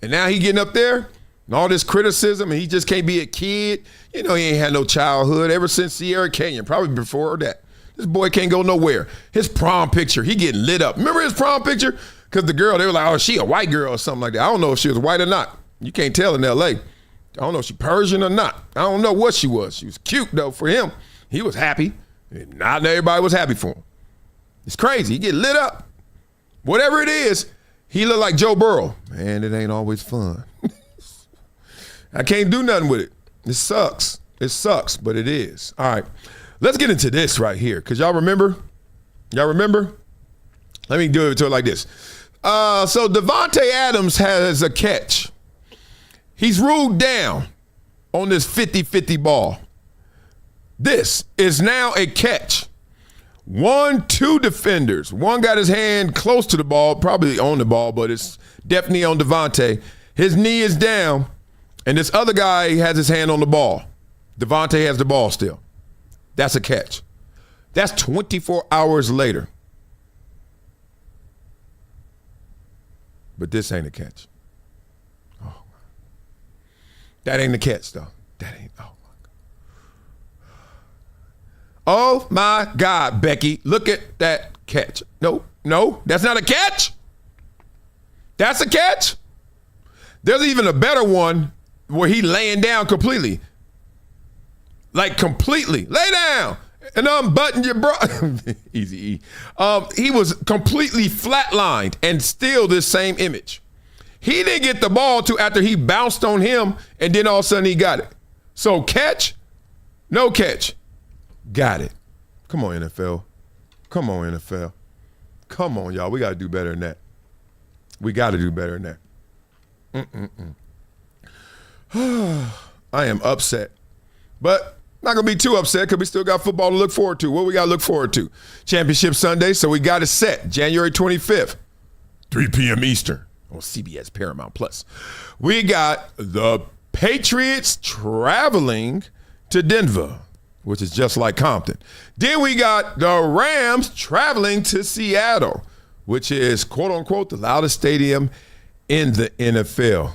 And now he getting up there. And all this criticism, and he just can't be a kid. You know, he ain't had no childhood ever since Sierra Canyon, probably before that. This boy can't go nowhere. His prom picture, he getting lit up. Remember his prom picture? Because the girl, they were like, oh, she a white girl or something like that. I don't know if she was white or not. You can't tell in L.A. I don't know if she Persian or not. I don't know what she was. She was cute, though, for him. He was happy. And not everybody was happy for him. It's crazy. He get lit up. Whatever it is, he look like Joe Burrow. Man, it ain't always fun. I can't do nothing with it. It sucks. It sucks, but it is. All right. Let's get into this right here. Because y'all remember? Y'all remember? Let me do it to it like this. So Davante Adams has a catch. He's ruled down on this 50-50 ball. This is now a catch. 2 defenders. One got his hand close to the ball, probably on the ball, but it's definitely on Davante. His knee is down. And this other guy has his hand on the ball. Davante has the ball still. That's a catch. That's 24 hours later. But this ain't a catch. Oh, that ain't a catch, though. That ain't. Oh my God, Becky, look at that catch. No, that's not a catch. That's a catch. There's even a better one where he laying down completely. Like completely. Lay down and unbutton your bra. Easy E. He was completely flatlined and still this same image. He didn't get the ball till after he bounced on him and then all of a sudden he got it. So catch, no catch. Got it. Come on, NFL. Come on, NFL. Come on, y'all. We got to do better than that. We got to do better than that. I am upset. But not going to be too upset because we still got football to look forward to. What we got to look forward to? Championship Sunday, so we got it set. January 25th, 3 p.m. Eastern on CBS Paramount Plus. We got the Patriots traveling to Denver, which is just like Compton. Then we got the Rams traveling to Seattle, which is, quote-unquote, the loudest stadium in the NFL.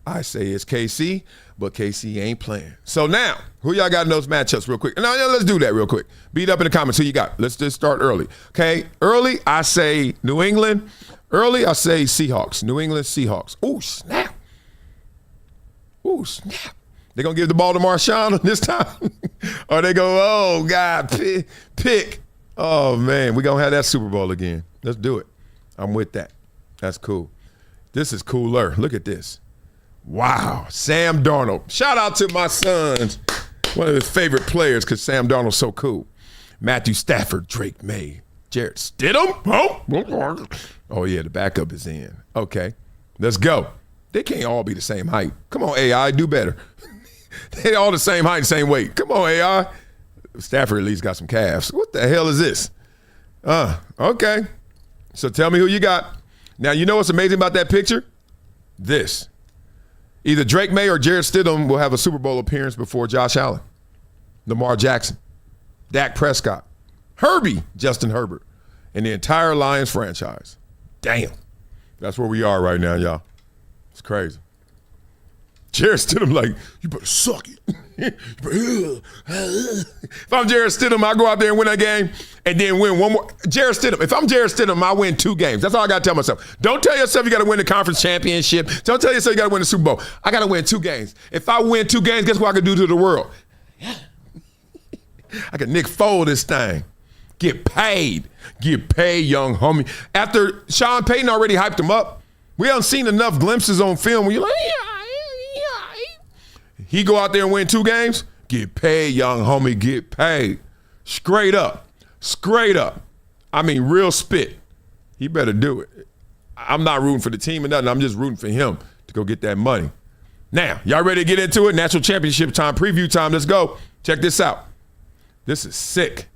I say it's KC, but KC ain't playing. So now, who y'all got in those matchups real quick? Now, let's do that real quick. Beat up in the comments. Who you got? Let's just start early. Okay, early, I say New England. Early, I say Seahawks. New England Seahawks. Ooh, snap. Ooh, snap. They going to give the ball to Marshawn this time? Or they go, oh, God, pick. Oh, man, we going to have that Super Bowl again. Let's do it. I'm with that. That's cool. This is cooler. Look at this. Wow, Sam Darnold. Shout out to my sons. One of his favorite players because Sam Darnold's so cool. Matthew Stafford, Drake May, Jarrett Stidham. Oh, yeah, the backup is in. Okay, let's go. They can't all be the same height. Come on, AI, do better. They all the same height, same weight. Come on, AI. Stafford at least got some calves. What the hell is this? Okay. So tell me who you got. Now, you know what's amazing about that picture? This. Either Drake May or Jarrett Stidham will have a Super Bowl appearance before Josh Allen, Lamar Jackson, Dak Prescott, Herbie, Justin Herbert, and the entire Lions franchise. Damn. That's where we are right now, y'all. It's crazy. Jarrett Stidham, like, you better suck it. If I'm Jarrett Stidham, I go out there and win that game and then win one more. Jarrett Stidham, if I'm Jarrett Stidham, I win 2 games. That's all I got to tell myself. Don't tell yourself you got to win the conference championship. Don't tell yourself you got to win the Super Bowl. I got to win 2 games. If I win 2 games, guess what I can do to the world? I can Nick Fold this thing. Get paid. Get paid, young homie. After Sean Payton already hyped him up, we haven't seen enough glimpses on film where you're like, he go out there and win 2 games, get paid, young homie, get paid. Straight up. Straight up. I mean, real spit. He better do it. I'm not rooting for the team or nothing. I'm just rooting for him to go get that money. Now, y'all ready to get into it? National championship time, preview time. Let's go. Check this out. This is sick.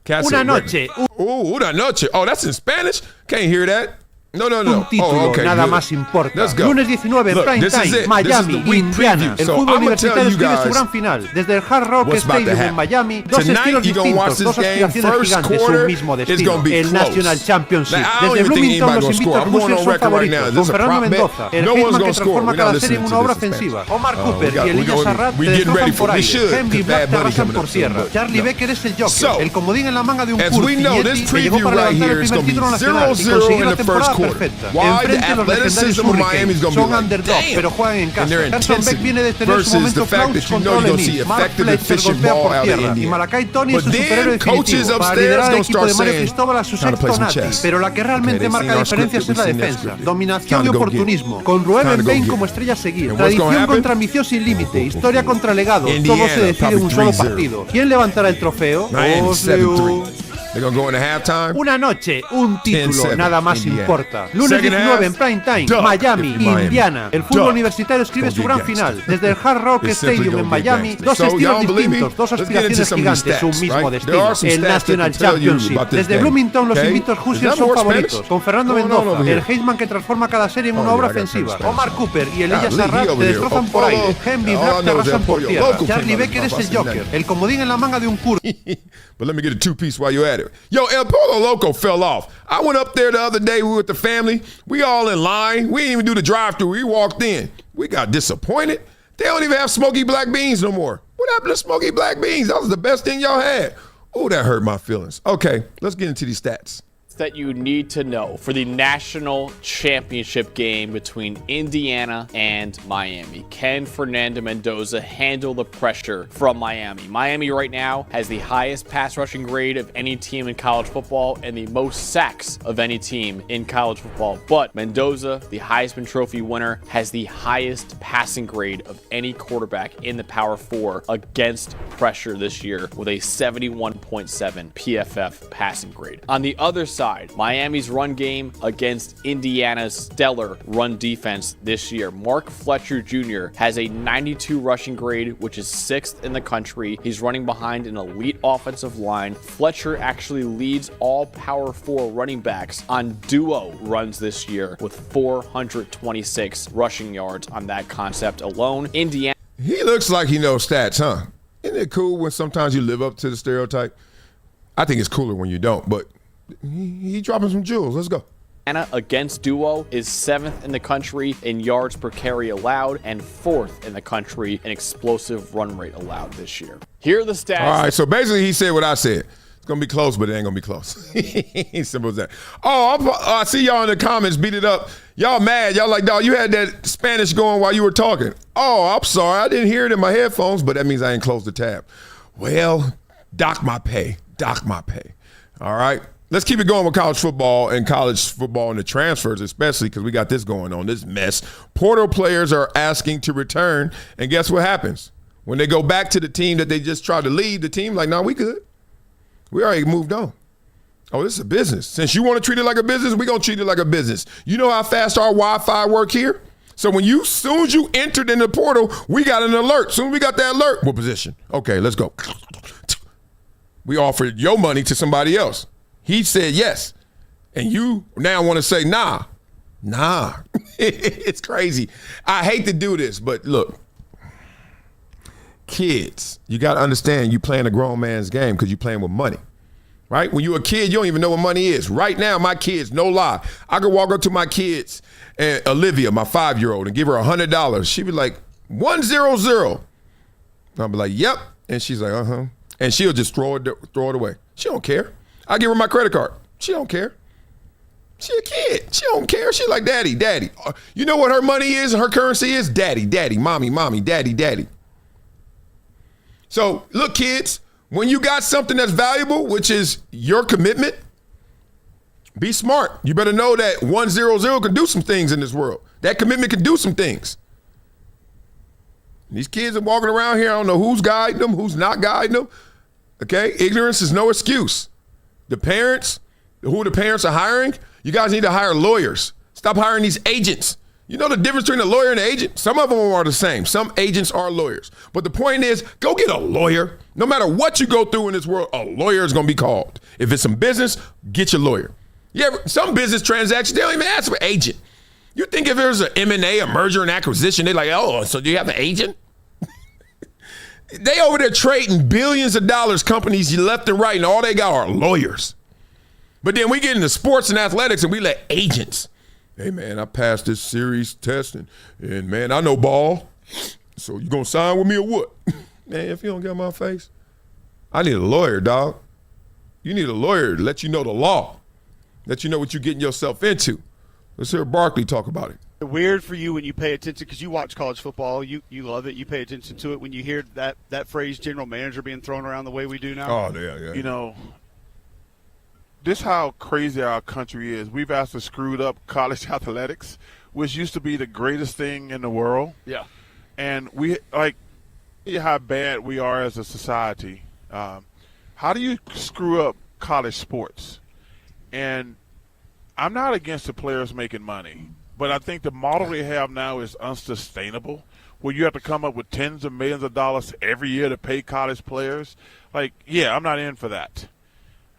Una noche. Una noche. Oh, that's in Spanish? Can't hear that. No. Un título, nada más importa. Lunes 19 en prime time, Miami, Indiana. El fútbol universitario escribe su gran final. Desde el Hard Rock Stadium en Miami, dos estilos distintos, dos aspiraciones gigantes, un mismo destino. El National Championship. Desde Bloomington, los invictos Hoosiers son favoritos. Con Fernando Mendoza, el hitman que transforma cada serie en una obra ofensiva. Omar Cooper y Elijah Sarrat te destrozan por aire. Henry Black te arrasan por tierra. Charlie Becker es el joker, el comodín en la manga de un Kurt Yeti que llegó para levantar el primer título nacional y conseguir la temporada perfecta. Enfrente los legendarios Hurricanes son underdog, pero juegan en casa. Carson Beck viene de tener su momento Clouds contra Ole Miss. Mark Fletcher golpea por tierra y Malachi Tony es un superhéroe definitivo para liderar al equipo de Mario Cristóbal a su sexto Nati. Pero la que realmente marca diferencias es la defensa. Dominación y oportunismo. Con Rueben Bain como estrella a seguir. Tradición contra ambición sin límite. Historia contra legado. Todo se decide en un solo partido. ¿Quién levantará el trofeo? Una noche, un título, nada más importa. Lunes 19 en prime time, Miami, Indiana. El fútbol universitario escribe su gran final. Desde el Hard Rock Stadium en Miami, dos estilos distintos, dos aspiraciones gigantes, un mismo destino. El National Championship. Desde Bloomington, los invictos Hoosiers son favoritos. Con Fernando Mendoza, el hitman que transforma cada serie en una obra ofensiva. Omar Cooper y Elijah Sarrat te destrozan por aire. Henry Black te arrasan por tierra. Charlie Becker es el joker, el comodín en la manga de un Kurt. But let me get a two-piece while you're at it. Yo, El Polo Loco fell off. I went up there the other day. We were with the family. We all in line. We didn't even do the drive-thru. We walked in. We got disappointed. They don't even have smoky black beans no more. What happened to smoky black beans? That was the best thing y'all had. Oh, that hurt my feelings. Okay, let's get into these stats. That you need to know for the national championship game between Indiana and Miami. Can Fernando Mendoza handle the pressure from Miami? Miami right now has the highest pass rushing grade of any team in college football and the most sacks of any team in college football. But Mendoza, the Heisman Trophy winner, has the highest passing grade of any quarterback in the Power 4 against pressure this year with a 71.7 PFF passing grade. On the other side, Miami's run game against Indiana's stellar run defense this year. Mark Fletcher Jr. has a 92 rushing grade, which is 6th in the country. He's running behind an elite offensive line. Fletcher actually leads all Power 4 running backs on duo runs this year with 426 rushing yards on that concept alone. Indiana. He looks like he knows stats, huh? Isn't it cool when sometimes you live up to the stereotype? I think it's cooler when you don't, but he dropping some jewels. Let's go. Indiana against duo is 7th in the country in yards per carry allowed and 4th in the country in explosive run rate allowed this year. Here are the stats. All right, so basically he said what I said. It's going to be close, but it ain't going to be close. Simple as that. Oh, I see y'all in the comments beat it up. Y'all mad. Y'all like, dog, you had that Spanish going while you were talking. Oh, I'm sorry. I didn't hear it in my headphones, but that means I ain't closed the tab. Well, dock my pay. All right. Let's keep it going with college football and the transfers, especially because we got this going on, this mess. Portal players are asking to return, and guess what happens? When they go back to the team that they just tried to leave, the team like, no, we good. We already moved on. Oh, this is a business. Since you want to treat it like a business, we're going to treat it like a business. You know how fast our Wi-Fi work here? So soon as you entered in the portal, we got an alert. Soon as we got that alert, what position? Okay, let's go. We offered your money to somebody else. He said yes. And you now want to say, nah. It's crazy. I hate to do this, but look. Kids, you got to understand you playing a grown man's game because you're playing with money, right? When you're a kid, you don't even know what money is. Right now, my kids, no lie, I could walk up to my kids, and Olivia, my 5-year-old, and give her $100. She'd be like, 100. I'll be like, yep. And she's like, uh-huh. And she'll just throw it away. She don't care. I give her my credit card. She don't care. She a kid. She don't care. She like, daddy. You know what her money is? Her currency is daddy, mommy, daddy. So look, kids, when you got something that's valuable, which is your commitment, be smart. You better know that 100 can do some things in this world. That commitment can do some things. These kids are walking around here. I don't know who's guiding them, who's not guiding them. Okay, ignorance is no excuse. The parents are hiring, you guys need to hire lawyers. Stop hiring these agents. You know the difference between a lawyer and an agent? Some of them are the same. Some agents are lawyers. But the point is, go get a lawyer. No matter what you go through in this world, a lawyer is going to be called. If it's some business, get your lawyer. Some business transactions, they don't even ask for an agent. You think if there's an M&A, a merger and acquisition, they're like, oh, so do you have an agent? They over there trading billions of dollars, companies left and right, and all they got are lawyers. But then we get into sports and athletics, and we let agents. Hey, man, I passed this series test, and man, I know ball. So you going to sign with me or what? Man, if you don't get on my face, I need a lawyer, dog. You need a lawyer to let you know the law, let you know what you're getting yourself into. Let's hear Barkley talk about it. Weird for you when you pay attention, because you watch college football, you love it, you pay attention to it, when you hear that phrase general manager being thrown around the way we do now. Oh, yeah. You know, this how crazy our country is. We've actually screwed up college athletics, which used to be the greatest thing in the world. Yeah. And we, how bad we are as a society. How do you screw up college sports? And I'm not against the players making money, but I think the model they have now is unsustainable, where you have to come up with tens of millions of dollars every year to pay college players. I'm not in for that.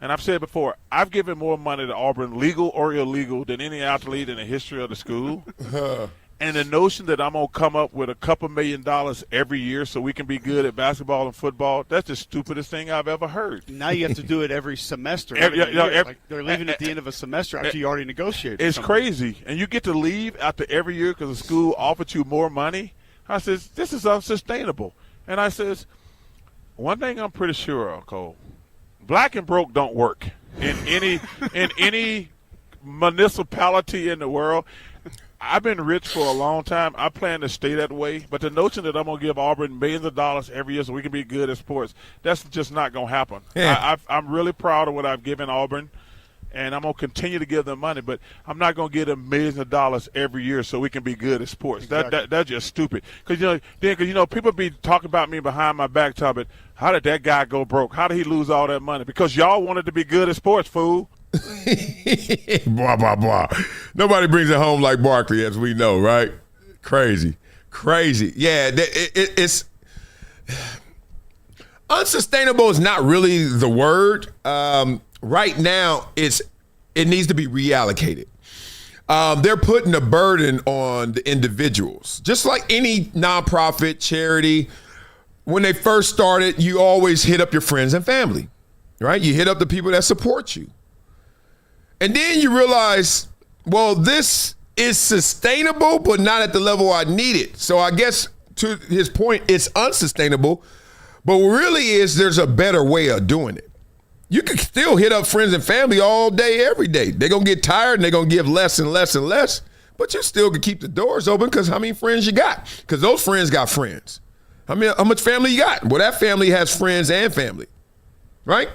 And I've said before, I've given more money to Auburn, legal or illegal, than any athlete in the history of the school. And the notion that I'm going to come up with a couple $1 million every year so we can be good at basketball and football, that's the stupidest thing I've ever heard. Now you have to do it every semester. They're leaving at the end of a semester after you already negotiated. It's crazy. And you get to leave after every year because the school offered you more money. I says, this is unsustainable. And I says, one thing I'm pretty sure of, Cole, black and broke don't work in any municipality in the world. I've been rich for a long time. I plan to stay that way. But the notion that I'm going to give Auburn millions of dollars every year so we can be good at sports, that's just not going to happen. Yeah. I'm really proud of what I've given Auburn, and I'm going to continue to give them money. But I'm not going to give them millions of dollars every year so we can be good at sports. Exactly. That's just stupid. Because people be talking about me behind my back, talking about, how did that guy go broke? How did he lose all that money? Because y'all wanted to be good at sports, fool. Blah, blah, blah. Nobody brings it home like Barkley, as we know, right? Crazy. Yeah, it's unsustainable is not really the word. Right now, it needs to be reallocated. They're putting a burden on the individuals. Just like any nonprofit, charity, when they first started, you always hit up your friends and family, right? You hit up the people that support you. And then you realize, well, this is sustainable, but not at the level I need it. So I guess to his point, it's unsustainable, but really there's a better way of doing it. You can still hit up friends and family all day, every day. They're going to get tired and they're going to give less and less and less, but you still can keep the doors open because how many friends you got? Because those friends got friends. How much family you got? Well, that family has friends and family, right?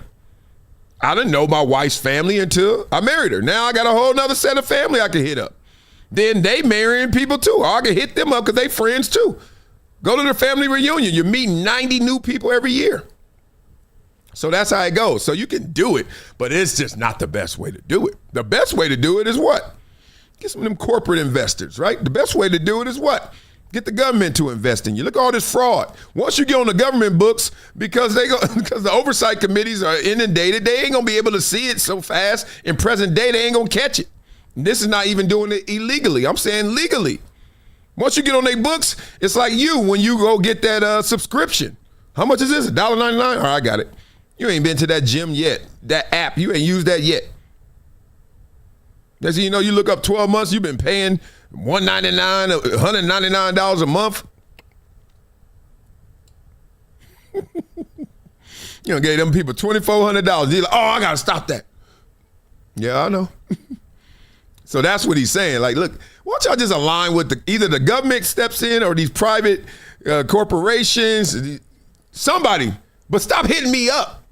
I didn't know my wife's family until I married her. Now I got a whole nother set of family I can hit up. Then they marrying people too. I can hit them up because they friends too. Go to the family reunion. You're meeting 90 new people every year. So that's how it goes. So you can do it, but it's just not the best way to do it. The best way to do it is what? Get some of them corporate investors, right? The best way to do it is what? Get the government to invest in you. Look at all this fraud. Once you get on the government books, because the oversight committees are inundated, they ain't gonna be able to see it so fast. In present day, they ain't gonna catch it. And this is not even doing it illegally. I'm saying legally. Once you get on their books, it's like you when you go get that subscription. How much is this? $1.99? All right, I got it. You ain't been to that gym yet. That app, you ain't used that yet. Next thing you know, you look up 12 months, you've been paying $199, $199 a month. You gave them people $2,400. You're like, oh, I got to stop that. Yeah, I know. So that's what he's saying. Like, look, why don't y'all just align with either the government steps in or these private corporations, somebody, but stop hitting me up.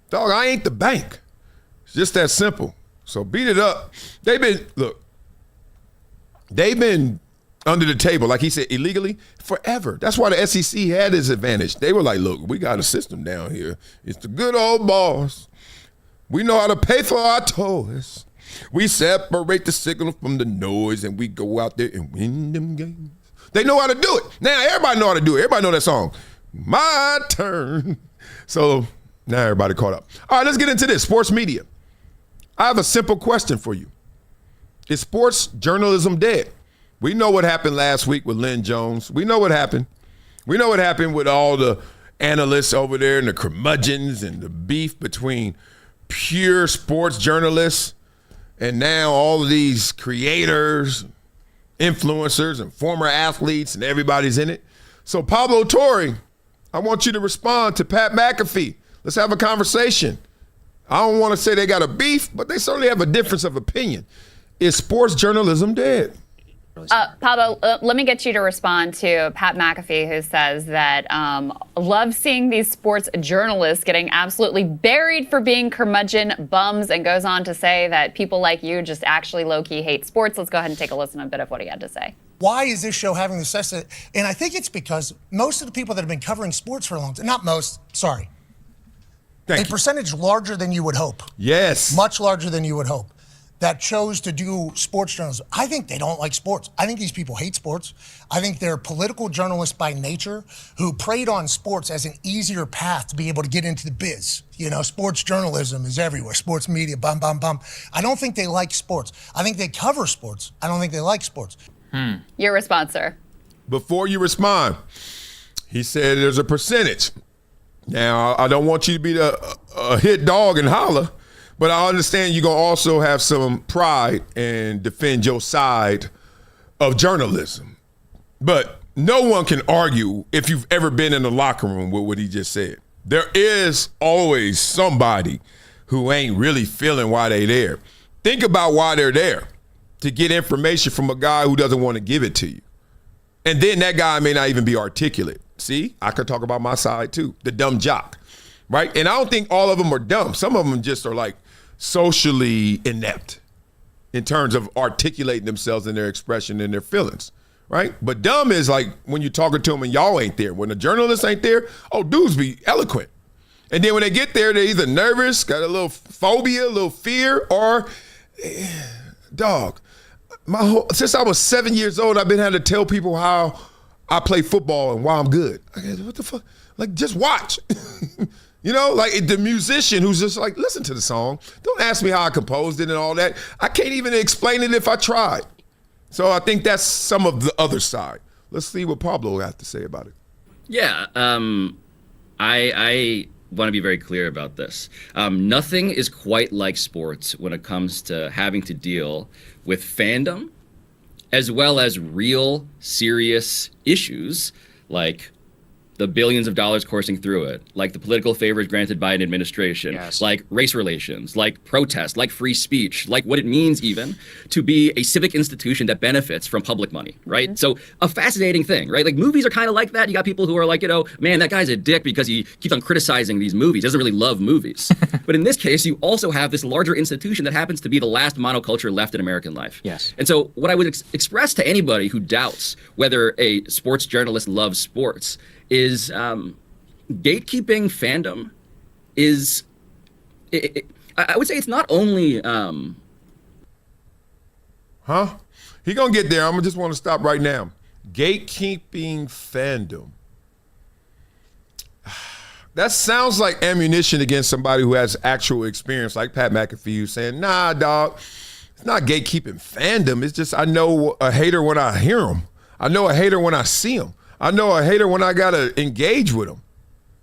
Dog, I ain't the bank. It's just that simple. So beat it up. They've been under the table, like he said, illegally forever. That's why the SEC had this advantage. They were like, look, we got a system down here. It's the good old boss. We know how to pay for our toys. We separate the signal from the noise, and we go out there and win them games. They know how to do it. Now, everybody know how to do it. Everybody know that song. My turn. So now everybody caught up. All right, let's get into this. Sports media. I have a simple question for you. Is sports journalism dead? We know what happened last week with Lynn Jones. We know what happened. We know what happened with all the analysts over there and the curmudgeons and the beef between pure sports journalists and now all of these creators, influencers, and former athletes, and everybody's in it. So Pablo Torre, I want you to respond to Pat McAfee. Let's have a conversation. I don't want to say they got a beef, but they certainly have a difference of opinion. Is sports journalism dead? Pablo, let me get you to respond to Pat McAfee, who says that loves seeing these sports journalists getting absolutely buried for being curmudgeon bums, and goes on to say that people like you just actually low-key hate sports. Let's go ahead and take a listen to a bit of what he had to say. Why is this show having the success? And I think it's because most of the people that have been covering sports for a long time, not most, sorry, a percentage larger than you would hope. Yes. Much larger than you would hope, that chose to do sports journalism. I think they don't like sports. I think these people hate sports. I think they're political journalists by nature who preyed on sports as an easier path to be able to get into the biz. You know, sports journalism is everywhere. Sports media, bum, bum, bum. I don't think they like sports. I think they cover sports. I don't think they like sports. Your response, sir. Before you respond, he said there's a percentage. Now, I don't want you to be a hit dog and holler, but I understand you're going to also have some pride and defend your side of journalism. But no one can argue if you've ever been in the locker room with what he just said. There is always somebody who ain't really feeling why they're there. Think about why they're there, to get information from a guy who doesn't want to give it to you. And then that guy may not even be articulate. See, I could talk about my side too, the dumb jock, right? And I don't think all of them are dumb. Some of them just are like socially inept in terms of articulating themselves and their expression and their feelings, right? But dumb is like when you're talking to them and y'all ain't there. When the journalists ain't there, oh, dudes be eloquent. And then when they get there, they're either nervous, got a little phobia, a little fear, or dog. Since I was 7 years old, I've been having to tell people how I play football and why I'm good. What the fuck? Like, just watch. You know, like the musician who's just like, listen to the song. Don't ask me how I composed it and all that. I can't even explain it if I tried. So I think that's some of the other side. Let's see what Pablo has to say about it. Yeah, I want to be very clear about this. Nothing is quite like sports when it comes to having to deal with fandom, as well as real, serious issues like the billions of dollars coursing through it, like the political favors granted by an administration, like race relations, like protest, like free speech, like what it means even to be a civic institution that benefits from public money, right? Mm-hmm. So a fascinating thing, right? Like movies are kind of like that. You got people who are like, you know, man, that guy's a dick because he keeps on criticizing these movies, doesn't really love movies. But in this case, you also have this larger institution that happens to be the last monoculture left in American life. Yes. And so what I would express to anybody who doubts whether a sports journalist loves sports is gatekeeping fandom is, I would say it's not only... He gonna get there. I just want to stop right now. Gatekeeping fandom. That sounds like ammunition against somebody who has actual experience, like Pat McAfee, who's saying, nah, dog, it's not gatekeeping fandom. It's just I know a hater when I hear him. I know a hater when I see him. I know a hater when I got to engage with him.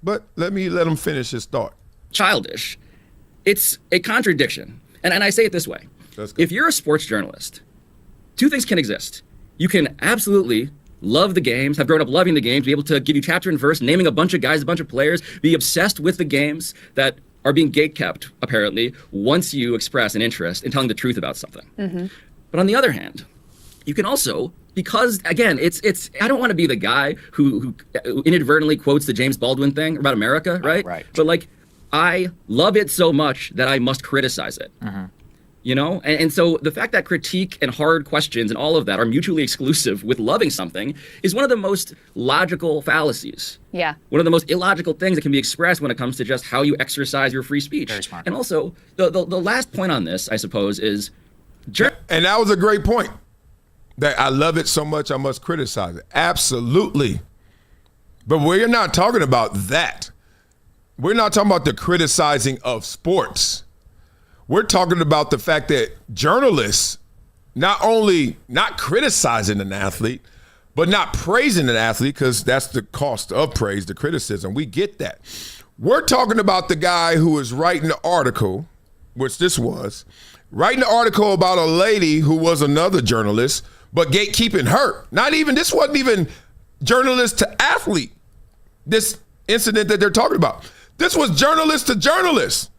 But let him finish his thought. Childish. It's a contradiction. And I say it this way. If you're a sports journalist, two things can exist. You can absolutely love the games, have grown up loving the games, be able to give you chapter and verse, naming a bunch of guys, a bunch of players, be obsessed with the games that are being gatekept, apparently, once you express an interest in telling the truth about something. Mm-hmm. But on the other hand, you can also... Because, again, it's I don't want to be the guy who inadvertently quotes the James Baldwin thing about America, right? Right. But, like, I love it so much that I must criticize it. Mm-hmm. You know, and so the fact that critique and hard questions and all of that are mutually exclusive with loving something is one of the most logical fallacies. Yeah. One of the most illogical things that can be expressed when it comes to just how you exercise your free speech. Very smart. And also, the last point on this, I suppose, is... And that was a great point. That I love it so much I must criticize it. Absolutely. But we're not talking about that. We're not talking about the criticizing of sports. We're talking about the fact that journalists not only not criticizing an athlete, but not praising an athlete, because that's the cost of praise, the criticism. We get that. We're talking about the guy who is writing the article, which this was, writing the article about a lady who was another journalist, but gatekeeping her. This wasn't even journalist to athlete, this incident that they're talking about. This was journalist to journalist.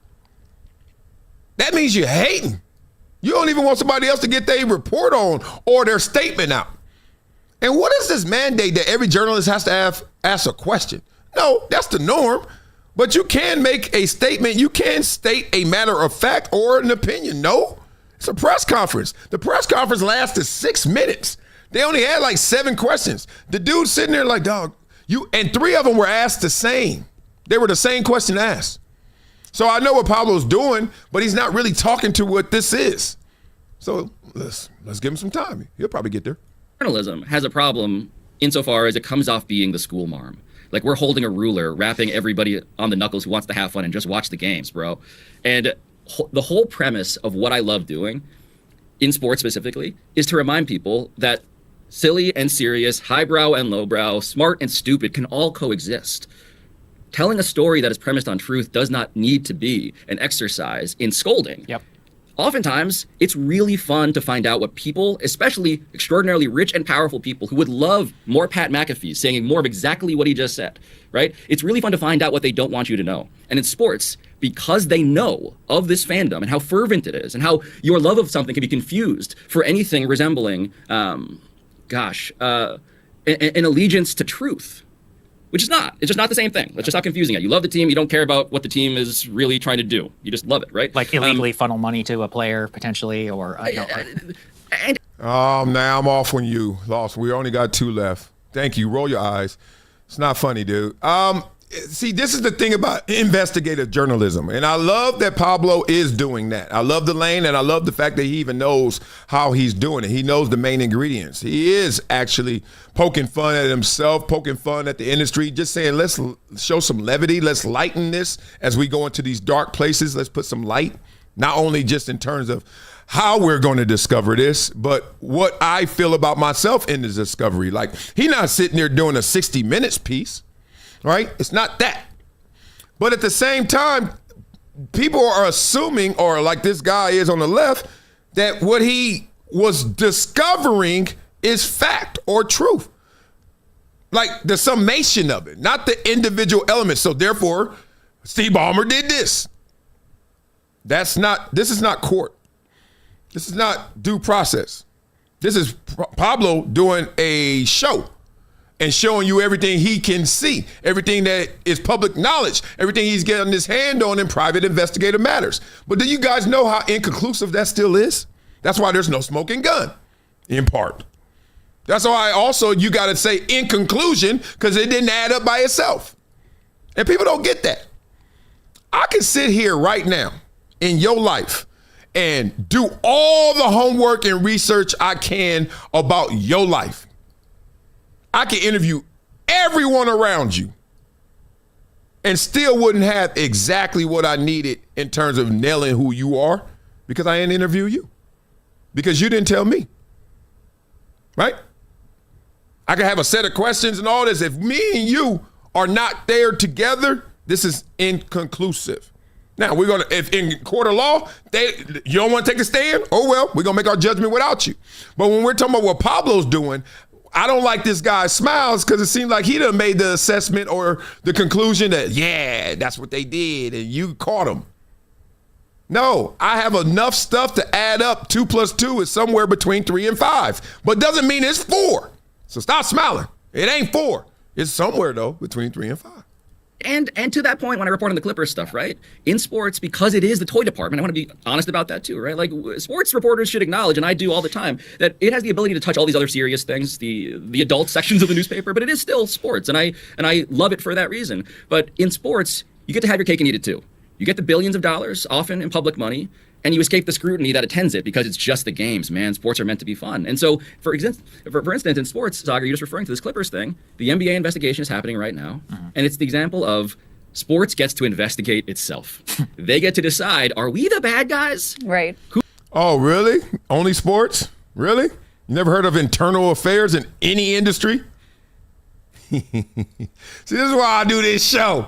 That means you're hating. You don't even want somebody else to get their report on or their statement out. And what is this mandate that every journalist has to ask a question? No, that's the norm. But you can make a statement. You can state a matter of fact or an opinion. No, it's a press conference. The press conference lasted 6 minutes. They only had like 7 questions. The dude sitting there like, dog, and 3 of them were asked the same. They were the same question asked. So I know what Pablo's doing, but he's not really talking to what this is. So let's give him some time. He'll probably get there. Journalism has a problem insofar as it comes off being the school marm. Like we're holding a ruler, rapping everybody on the knuckles who wants to have fun and just watch the games, bro. And the whole premise of what I love doing, in sports specifically, is to remind people that silly and serious, highbrow and lowbrow, smart and stupid can all coexist. Telling a story that is premised on truth does not need to be an exercise in scolding. Yep. Oftentimes, it's really fun to find out what people, especially extraordinarily rich and powerful people who would love more Pat McAfee saying more of exactly what he just said, right? It's really fun to find out what they don't want you to know. And in sports, because they know of this fandom and how fervent it is and how your love of something can be confused for anything resembling, an allegiance to truth. Which is not. It's just not the same thing. That's just how confusing it. You love the team. You don't care about what the team is really trying to do. You just love it, right? Like illegally funnel money to a player potentially, or now I'm off when you lost. We only got 2 left. Thank you. Roll your eyes. It's not funny, dude. See, this is the thing about investigative journalism, and I love that Pablo is doing that. I love the lane, and I love the fact that he even knows how he's doing it. He knows the main ingredients. He is actually poking fun at himself, poking fun at the industry, just saying, let's show some levity. Let's lighten this as we go into these dark places. Let's put some light, not only just in terms of how we're going to discover this, but what I feel about myself in the discovery. Like, he's not sitting there doing a 60 Minutes piece. Right? It's not that. But at the same time, people are assuming, or like this guy is on the left, that what he was discovering is fact or truth. Like the summation of it, not the individual elements. So therefore, Steve Ballmer did this. This is not court. This is not due process. This is Pablo doing a show. And showing you everything he can see, everything that is public knowledge, everything he's getting his hand on in private investigative matters. But do you guys know how inconclusive that still is? That's why there's no smoking gun, in part. That's why also you got to say in conclusion, because it didn't add up by itself. And people don't get that. I can sit here right now in your life and do all the homework and research I can about your life. I can interview everyone around you and still wouldn't have exactly what I needed in terms of nailing who you are because I didn't interview you. Because you didn't tell me. Right? I can have a set of questions and all this. If me and you are not there together, this is inconclusive. Now, we're going to, if in court of law, you don't want to take a stand? Oh, well, we're going to make our judgment without you. But when we're talking about what Pablo's doing, I don't like this guy's smiles because it seems like he done made the assessment or the conclusion that, yeah, that's what they did and you caught them. No, I have enough stuff to add up. 2 + 2 is somewhere between 3 and 5, but doesn't mean it's 4. So stop smiling. It ain't 4. It's somewhere, though, between 3 and 5. And to that point, when I report on the Clippers stuff, right? In sports, because it is the toy department, I want to be honest about that too, right? Like sports reporters should acknowledge, and I do all the time, that it has the ability to touch all these other serious things, the adult sections of the newspaper, but it is still sports, and I love it for that reason. But in sports, you get to have your cake and eat it too. You get the billions of dollars, often in public money, and you escape the scrutiny that attends it because it's just the games, man. Sports are meant to be fun. And so, for instance, in sports, Sagar, you're just referring to this Clippers thing. The NBA investigation is happening right now, and it's the example of sports gets to investigate itself. They get to decide, are we the bad guys? Right. Oh, really? Only sports? Really? You never heard of internal affairs in any industry? See, this is why I do this show.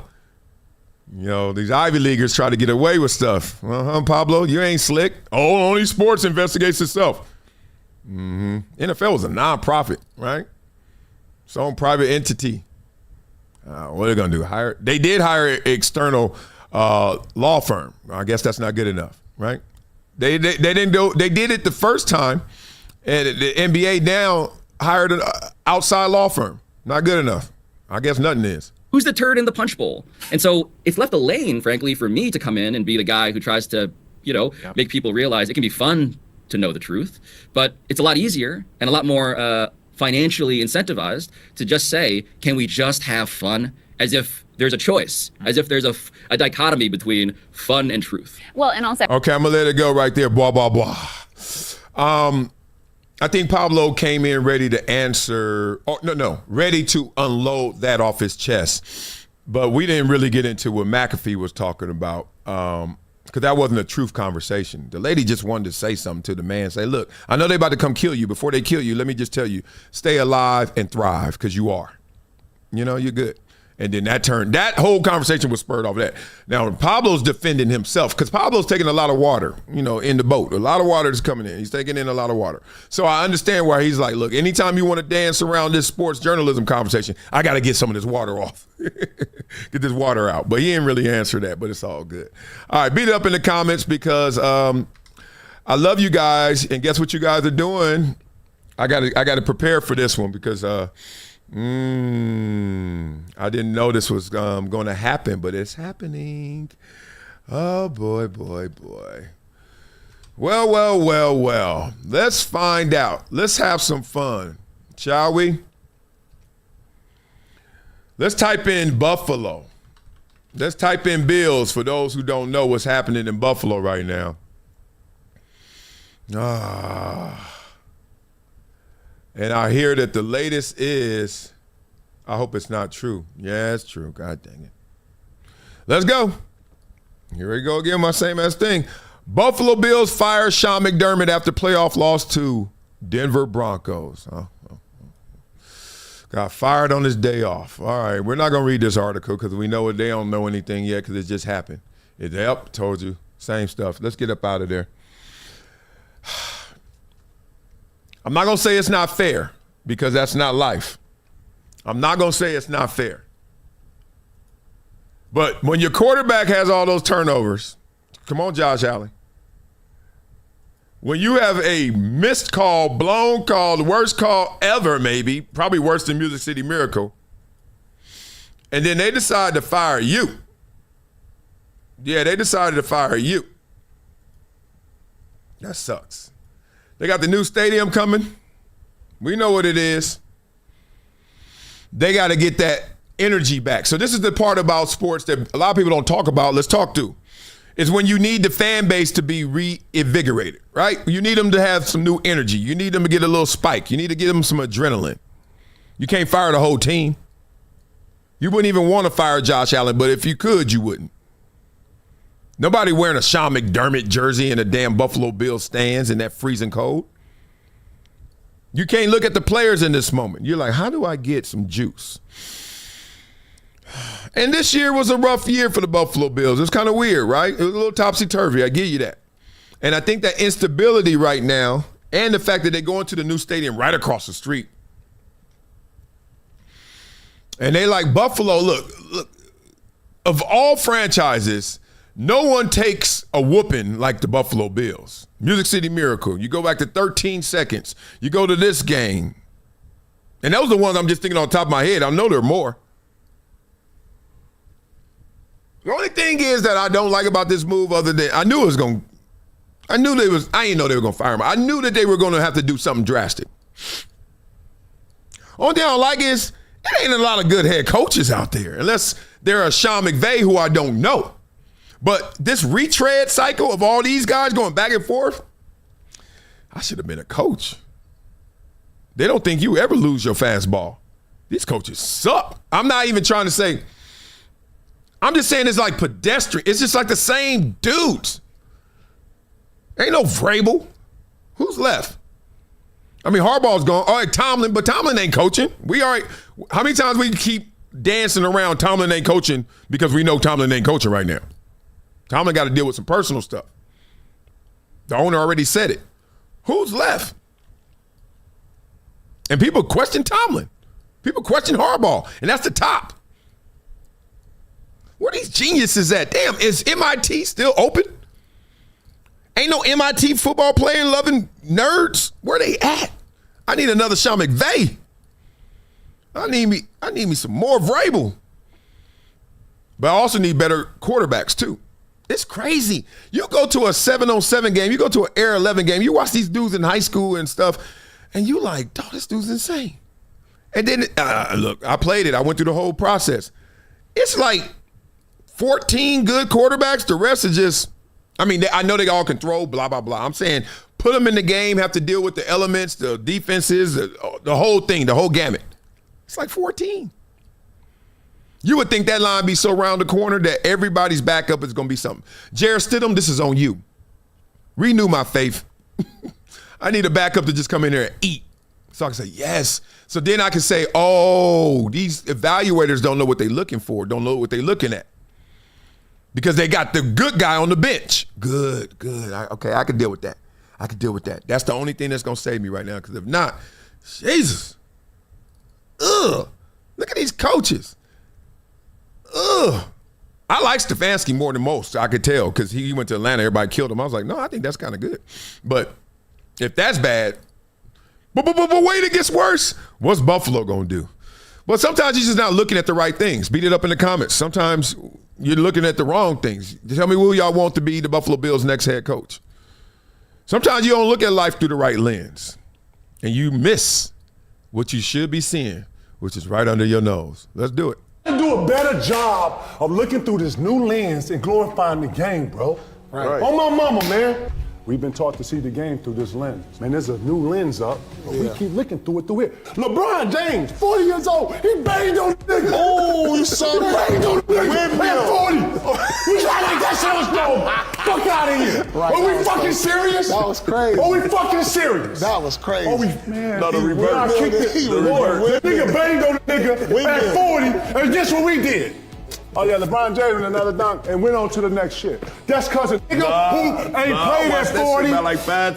You know, these Ivy Leaguers try to get away with stuff. Pablo, you ain't slick. Oh, only sports investigates itself. NFL was a nonprofit, right? Its own private entity. What are they going to do? They did hire an external law firm. I guess that's not good enough, right? They didn't do. They did it the first time, and the NBA now hired an outside law firm. Not good enough. I guess nothing is. Who's the turd in the punch bowl? And so it's left a lane, frankly, for me to come in and be the guy who tries to, make people realize it can be fun to know the truth, but it's a lot easier and a lot more financially incentivized to just say, can we just have fun? As if there's a choice, as if there's a dichotomy between fun and truth. Well, and also... Okay, I'm going to let it go right there, blah, blah, blah. I think Pablo came in ready to answer, ready to unload that off his chest. But we didn't really get into what McAfee was talking about because that wasn't a truth conversation. The lady just wanted to say something to the man, say, look, I know they're about to come kill you. Before they kill you, let me just tell you, stay alive and thrive because you are. You're good. And then that whole conversation was spurred off of that. Now, Pablo's defending himself because Pablo's taking a lot of water, in the boat. A lot of water is coming in. He's taking in a lot of water. So I understand why he's like, look, anytime you want to dance around this sports journalism conversation, I got to get some of this water off. Get this water out. But he didn't really answer that, but it's all good. All right, beat it up in the comments because I love you guys. And guess what you guys are doing? I got to prepare for this one because I didn't know this was going to happen, but it's happening. Oh, boy, boy, boy. Well. Let's find out. Let's have some fun, shall we? Let's type in Buffalo. Let's type in Bills for those who don't know what's happening in Buffalo right now. And I hear that the latest is, I hope it's not true. Yeah, it's true. God dang it. Let's go. Here we go again, my same ass thing. Buffalo Bills fire Sean McDermott after playoff loss to Denver Broncos. Got fired on his day off. All right, we're not going to read this article because we know they don't know anything yet because it just happened. Told you. Same stuff. Let's get up out of there. I'm not going to say it's not fair because that's not life. I'm not going to say it's not fair. But when your quarterback has all those turnovers, come on, Josh Allen. When you have a missed call, blown call, the worst call ever maybe, probably worse than Music City Miracle, and then they decide to fire you. Yeah, they decided to fire you. That sucks. They got the new stadium coming. We know what it is. They got to get that energy back. So this is the part about sports that a lot of people don't talk about. Let's talk to. Is when you need the fan base to be reinvigorated, right? You need them to have some new energy. You need them to get a little spike. You need to give them some adrenaline. You can't fire the whole team. You wouldn't even want to fire Josh Allen, but if you could, you wouldn't. Nobody wearing a Sean McDermott jersey in the damn Buffalo Bills stands in that freezing cold. You can't look at the players in this moment. You're like, how do I get some juice? And this year was a rough year for the Buffalo Bills. It's kind of weird, right? It was a little topsy-turvy. I give you that. And I think that instability right now and the fact that they're going to the new stadium right across the street. And they like Buffalo, look, of all franchises, no one takes a whooping like the Buffalo Bills. Music City Miracle. You go back to 13 seconds. You go to this game. And those are the ones I'm just thinking on top of my head. I know there are more. The only thing is that I don't like about this move, other than I didn't know they were going to fire him. I knew that they were going to have to do something drastic. Only thing I don't like is there ain't a lot of good head coaches out there, unless they're a Sean McVay who I don't know. But this retread cycle of all these guys going back and forth, I should have been a coach. They don't think you ever lose your fastball. These coaches suck. I'm not even trying to say, I'm just saying it's like pedestrian. It's just like the same dudes. Ain't no Vrabel. Who's left? I mean, Harbaugh's gone. All right, Tomlin, but Tomlin ain't coaching. How many times we keep dancing around Tomlin ain't coaching because we know Tomlin ain't coaching right now? Tomlin got to deal with some personal stuff. The owner already said it. Who's left? And people question Tomlin. People question Harbaugh, and that's the top. Where are these geniuses at? Damn, is MIT still open? Ain't no MIT football playing loving nerds. Where they at? I need another Sean McVay. I need me some more Vrabel. But I also need better quarterbacks too. It's crazy. You go to a 7-on-7 game, you go to an Air 11 game, you watch these dudes in high school and stuff, and you like, dog, this dude's insane. And then, look, I played it. I went through the whole process. It's like 14 good quarterbacks. The rest are just, I know they all can throw, blah, blah, blah. I'm saying put them in the game, have to deal with the elements, the defenses, the whole thing, the whole gamut. It's like 14. You would think that line be so round the corner that everybody's backup is going to be something. Jarrett Stidham, this is on you. Renew my faith. I need a backup to just come in there and eat. So I can say, yes. So then I can say, oh, these evaluators don't know what they're looking for, don't know what they're looking at. Because they got the good guy on the bench. Good. I can deal with that. That's the only thing that's going to save me right now. Because if not, Jesus. Ugh. Look at these coaches. Ugh. I like Stefanski more than most. I could tell because he went to Atlanta. Everybody killed him. I was like, no, I think that's kind of good. But if that's bad, but wait, it gets worse. What's Buffalo going to do? But sometimes you're just not looking at the right things. Beat it up in the comments. Sometimes you're looking at the wrong things. Tell me who y'all want to be the Buffalo Bills' next head coach. Sometimes you don't look at life through the right lens. And you miss what you should be seeing, which is right under your nose. Let's do it. Do a better job of looking through this new lens and glorifying the game, bro. Right. On my mama, man. We've been taught to see the game through this lens. Man, there's a new lens up, but we keep looking through it through here. LeBron James, 40 years old, he banged on the nigga. Oh, you saw that? He banged on the nigga. 40. We try like that shit was no. Fuck out of here. Right. Are we fucking serious? That was crazy. Are we fucking serious? That was crazy. Are we, man? No, the reverse. The nigga banged on the nigga at 40, and guess what we did? Oh, yeah, LeBron James and another dunk and went on to the next shit. That's because a nigga who ain't played at 40,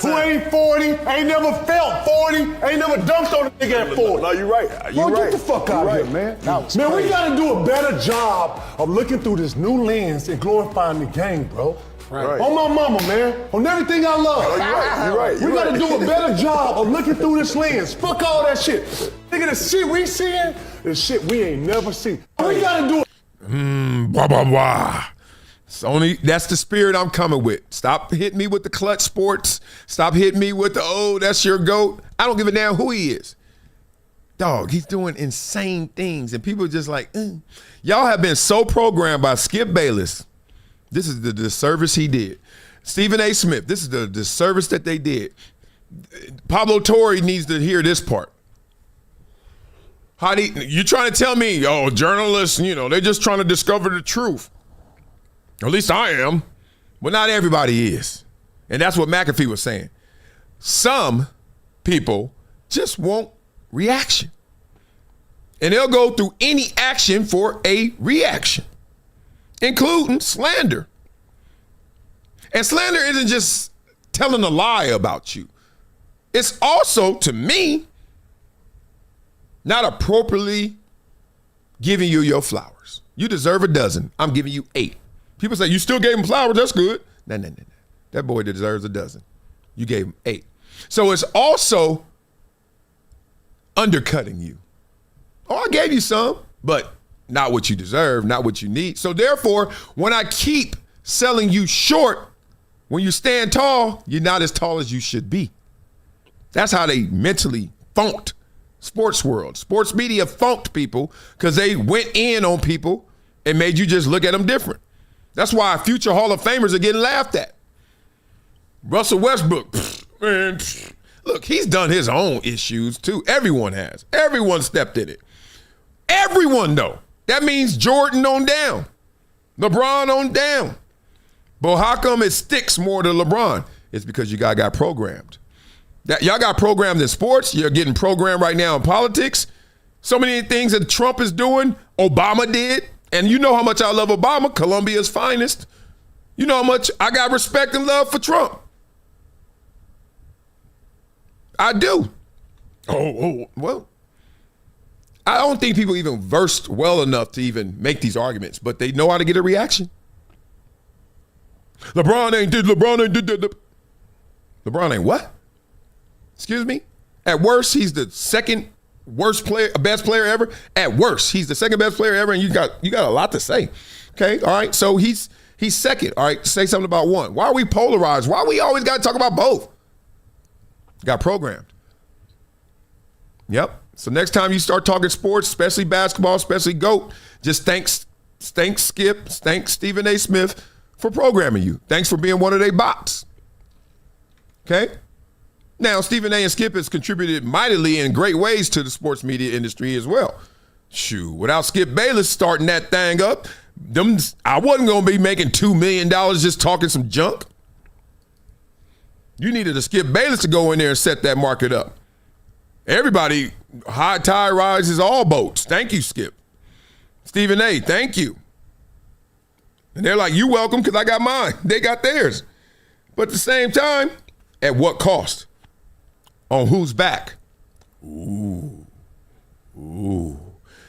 who ain't 40, ain't never felt 40, ain't never dunked on a nigga at 40. No, you're right. Get the fuck out of here, man. Man, we got to do a better job of looking through this new lens and glorifying the game, bro. Right. On my mama, man. On everything I love. Oh, you're right. We got to do a better job of looking through this lens. Fuck all that shit. Nigga, the shit we seeing is shit we ain't never seen. We got to do it. Blah, blah, blah. That's the spirit I'm coming with. Stop hitting me with the clutch sports. Stop hitting me with the, that's your GOAT. I don't give a damn who he is. Dog, he's doing insane things. And people are just like, Y'all have been so programmed by Skip Bayless. This is the disservice he did. Stephen A. Smith, this is the disservice that they did. Pablo Torre needs to hear this part. You trying to tell me, journalists, they're just trying to discover the truth. At least I am. But not everybody is. And that's what McAfee was saying. Some people just want reaction. And they'll go through any action for a reaction, including slander. And slander isn't just telling a lie about you. It's also, to me, not appropriately giving you your flowers. You deserve a dozen. I'm giving you 8. People say, you still gave him flowers, that's good. No. That boy deserves a dozen. You gave him 8. So it's also undercutting you. I gave you some, but not what you deserve, not what you need. So therefore, when I keep selling you short, when you stand tall, you're not as tall as you should be. That's how they mentally funked sports world. Sports media funked people because they went in on people and made you just look at them different. That's why future Hall of Famers are getting laughed at. Russell Westbrook, man, look, he's done his own issues too. Everyone has. Everyone stepped in it. Everyone, though. That means Jordan on down. LeBron on down. But how come it sticks more to LeBron? It's because you got programmed. Y'all got programmed in sports. You're getting programmed right now in politics. So many things that Trump is doing, Obama did. And you know how much I love Obama, Colombia's finest. You know how much I got respect and love for Trump. I do. Well, I don't think people even versed well enough to even make these arguments, but they know how to get a reaction. LeBron ain't did. LeBron ain't what? Excuse me? At worst, he's the second worst player, best player ever. At worst, he's the second best player ever, and you got a lot to say. Okay, all right. So he's second. All right, say something about one. Why are we polarized? Why we always got to talk about both? Got programmed. Yep. So next time you start talking sports, especially basketball, especially GOAT, just thanks Skip, thanks Stephen A. Smith for programming you. Thanks for being one of their bots. Okay? Now, Stephen A. and Skip has contributed mightily in great ways to the sports media industry as well. Shoot, without Skip Bayless starting that thing up, I wasn't going to be making $2 million just talking some junk. You needed a Skip Bayless to go in there and set that market up. Everybody, high tide rises all boats. Thank you, Skip. Stephen A., thank you. And they're like, you welcome because I got mine. They got theirs. But at the same time, at what cost? On whose back? Ooh.